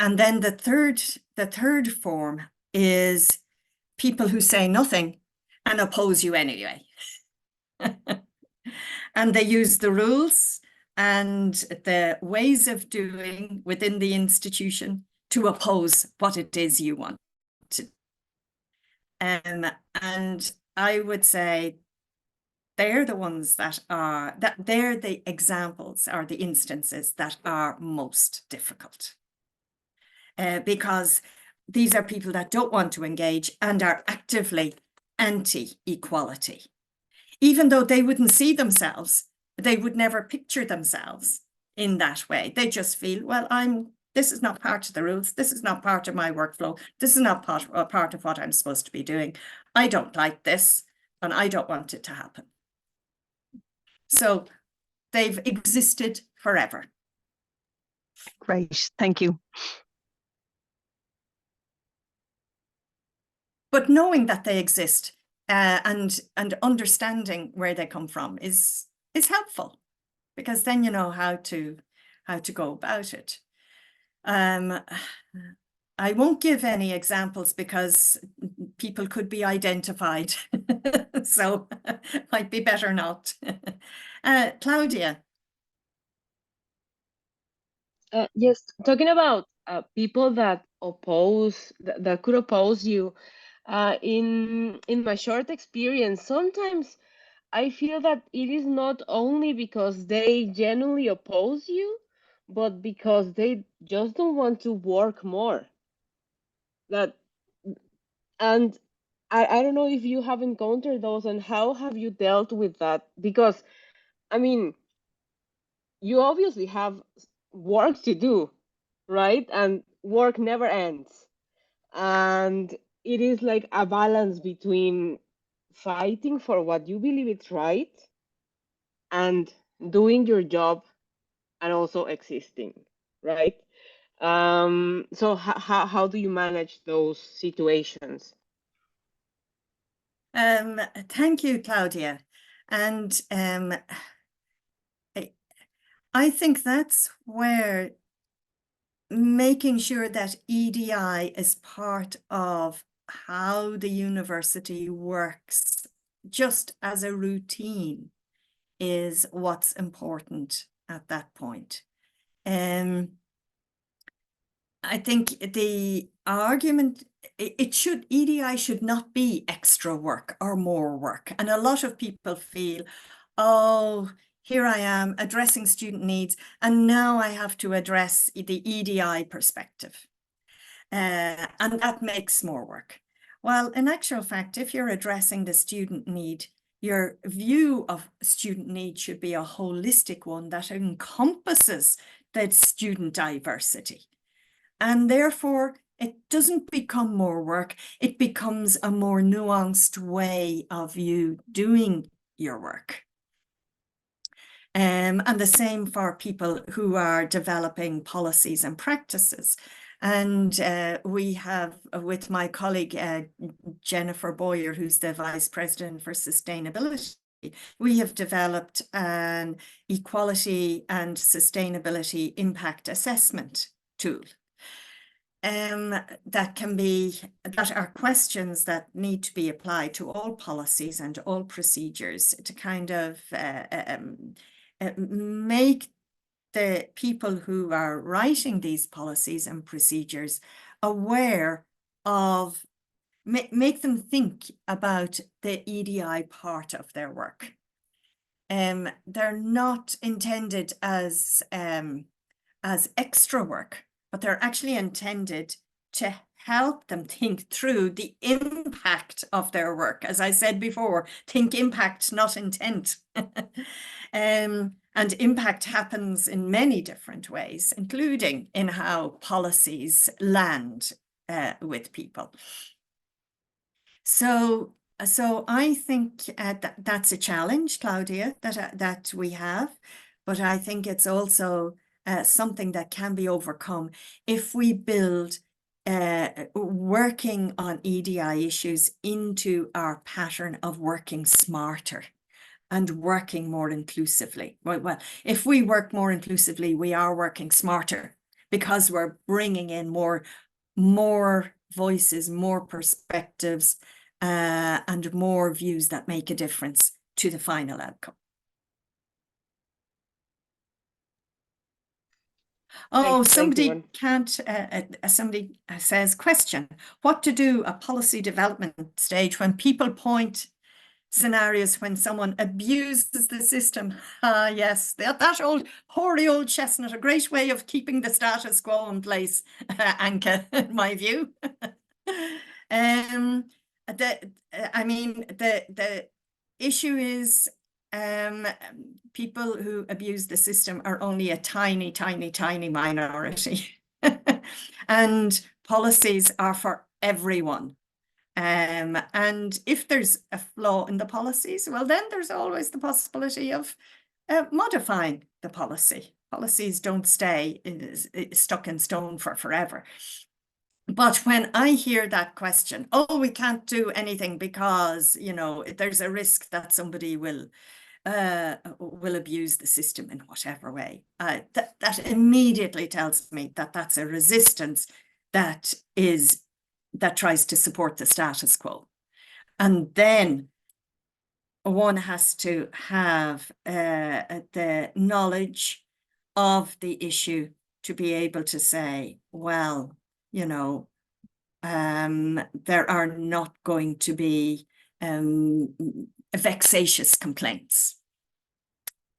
And then the third form is people who say nothing and oppose you anyway. And they use the rules and the ways of doing within the institution to oppose what it is you want to. And I would say they're the ones they're the examples or the instances that are most difficult. Because these are people that don't want to engage and are actively anti-equality. Even though they wouldn't see themselves, they would never picture themselves in that way. They just feel, well, this is not part of the rules. This is not part of my workflow. This is not part of what I'm supposed to be doing. I don't like this, and I don't want it to happen. So they've existed forever. Great, thank you. But knowing that they exist and understanding where they come from is helpful, because then you know how to go about it. I won't give any examples because people could be identified, so might be better not. Claudia. Yes, talking about people that could oppose you. In my short experience, sometimes I feel that it is not only because they genuinely oppose you, but because they just don't want to work more. And I don't know if you have encountered those, and how have you dealt with that? Because, I mean, you obviously have work to do, right? And work never ends. And it is like a balance between fighting for what you believe is right and doing your job and also existing, right? So how do you manage those situations? Thank you, Claudia. And I think that's where making sure that EDI is part of how the university works, just as a routine, is what's important at that point. I think the argument, EDI should not be extra work or more work. And a lot of people feel, oh, here I am addressing student needs, and now I have to address the EDI perspective. And that makes more work. Well, in actual fact, if you're addressing the student need, your view of student need should be a holistic one that encompasses the student diversity. And therefore, it doesn't become more work, it becomes a more nuanced way of you doing your work. And the same for people who are developing policies and practices. And we have, with my colleague, Jennifer Boyer, who's the Vice President for Sustainability, we have developed an equality and sustainability impact assessment tool. That are questions that need to be applied to all policies and all procedures to kind of make the people who are writing these policies and procedures aware of, make them think about the EDI part of their work. They're not intended as extra work, but they're actually intended to help them think through the impact of their work. As I said before, think impact, not intent. And impact happens in many different ways, including in how policies land with people. So I think that's a challenge, Claudia, that we have, but I think it's also something that can be overcome if we build working on EDI issues into our pattern of working smarter and working more inclusively. Well, if we work more inclusively, we are working smarter, because we're bringing in more voices, more perspectives, and more views that make a difference to the final outcome. Oh, somebody somebody says, question, what to do at policy development stage when people point scenarios when someone abuses the system? Yes, that old hoary old chestnut, a great way of keeping the status quo in place, Anke, in my view. The issue is people who abuse the system are only a tiny, tiny, tiny minority. And policies are for everyone. And if there's a flaw in the policies, well, then there's always the possibility of modifying the policy. Policies don't stay stuck in stone for forever. But when I hear that question, oh, we can't do anything because, you know, there's a risk that somebody will abuse the system in whatever way, that immediately tells me that that's a resistance that tries to support the status quo. And then one has to have the knowledge of the issue to be able to say, well, you know, there are not going to be vexatious complaints,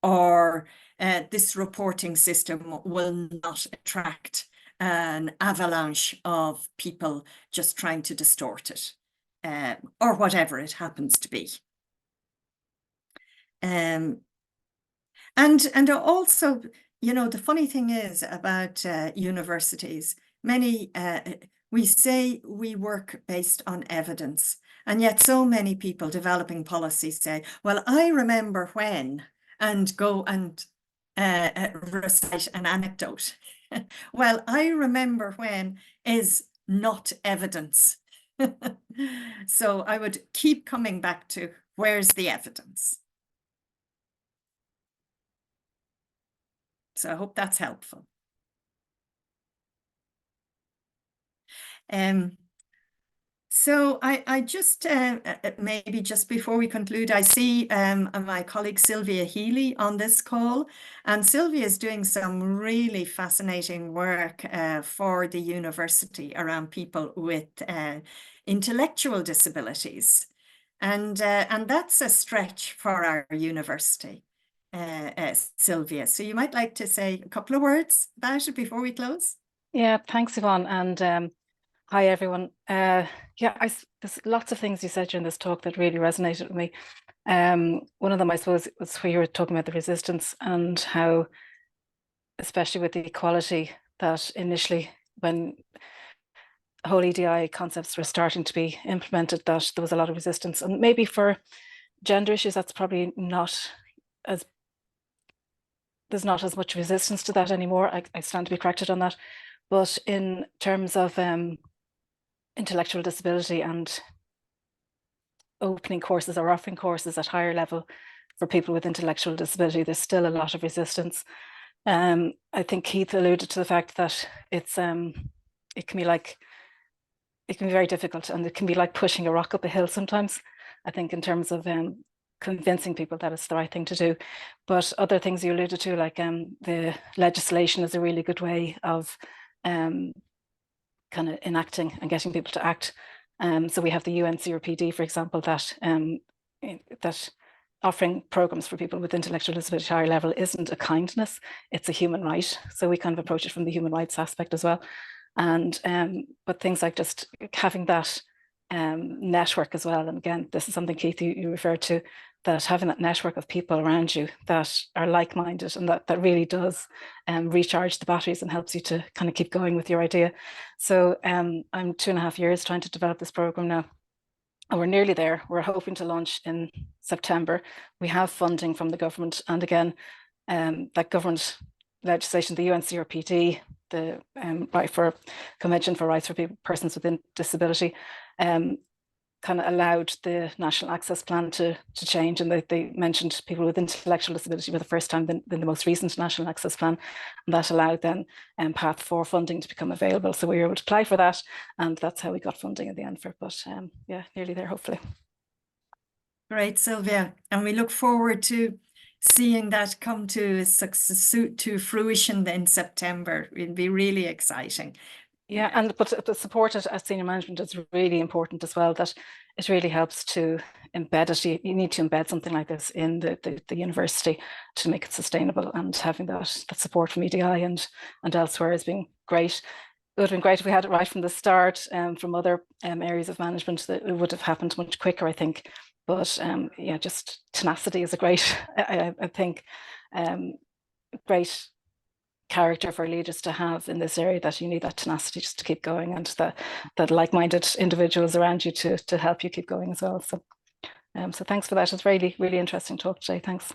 or this reporting system will not attract an avalanche of people just trying to distort it, or whatever it happens to be. And also, you know, the funny thing is about universities, many, we say we work based on evidence, and yet so many people developing policy say, well, I remember when, and go and recite an anecdote. Well, I remember when is not evidence. So I would keep coming back to, where's the evidence? So I hope that's helpful. So I just, maybe just before we conclude, I see my colleague Sylvia Healy on this call, and Sylvia is doing some really fascinating work for the university around people with intellectual disabilities. And that's a stretch for our university, Sylvia. So you might like to say a couple of words about it before we close. Yeah, thanks, Yvonne. And hi, everyone. Yeah, there's lots of things you said during this talk that really resonated with me. One of them, I suppose, was where you were talking about the resistance and how, especially with the equality, that initially when whole EDI concepts were starting to be implemented, that there was a lot of resistance. And maybe for gender issues, that's probably not as, there's not as much resistance to that anymore. I stand to be corrected on that. But in terms of intellectual disability and opening courses or offering courses at higher level for people with intellectual disability, there's still a lot of resistance. I think Keith alluded to the fact that it can be very difficult, and it can be like pushing a rock up a hill sometimes, I think, in terms of convincing people that it's the right thing to do. But other things you alluded to, like the legislation is a really good way of kind of enacting and getting people to act. So we have the UNCRPD, for example, that offering programs for people with intellectual disability at higher level isn't a kindness, it's a human right. So we kind of approach it from the human rights aspect as well. And but things like just having that network as well. And again, this is something, Keith, you referred to, that having that network of people around you that are like-minded, and that really does recharge the batteries and helps you to kind of keep going with your idea. So I'm 2.5 years trying to develop this program now, and we're nearly there. We're hoping to launch in September. We have funding from the government, and again, that government legislation, the UNCRPD, the Convention for Rights for Persons with Disability, kind of allowed the National Access Plan to change, and they mentioned people with intellectual disability for the first time in the most recent National Access Plan, and that allowed then Path 4 funding to become available. So we were able to apply for that, and that's how we got funding in the end for it. But yeah, nearly there, hopefully. Great, Sylvia, and we look forward to seeing that come to fruition in September. It'll be really exciting. Yeah, but the support at senior management is really important as well, that it really helps to embed it. You need to embed something like this in the university to make it sustainable, and having that support from EDI and elsewhere has been great. It would have been great if we had it right from the start from other areas of management, that it would have happened much quicker, I think. But yeah, just tenacity is a great, I think, great character for leaders to have in this area, that you need that tenacity just to keep going, and that like-minded individuals around you to help you keep going as well. So, so thanks for that. It's really, really interesting talk today. Thanks.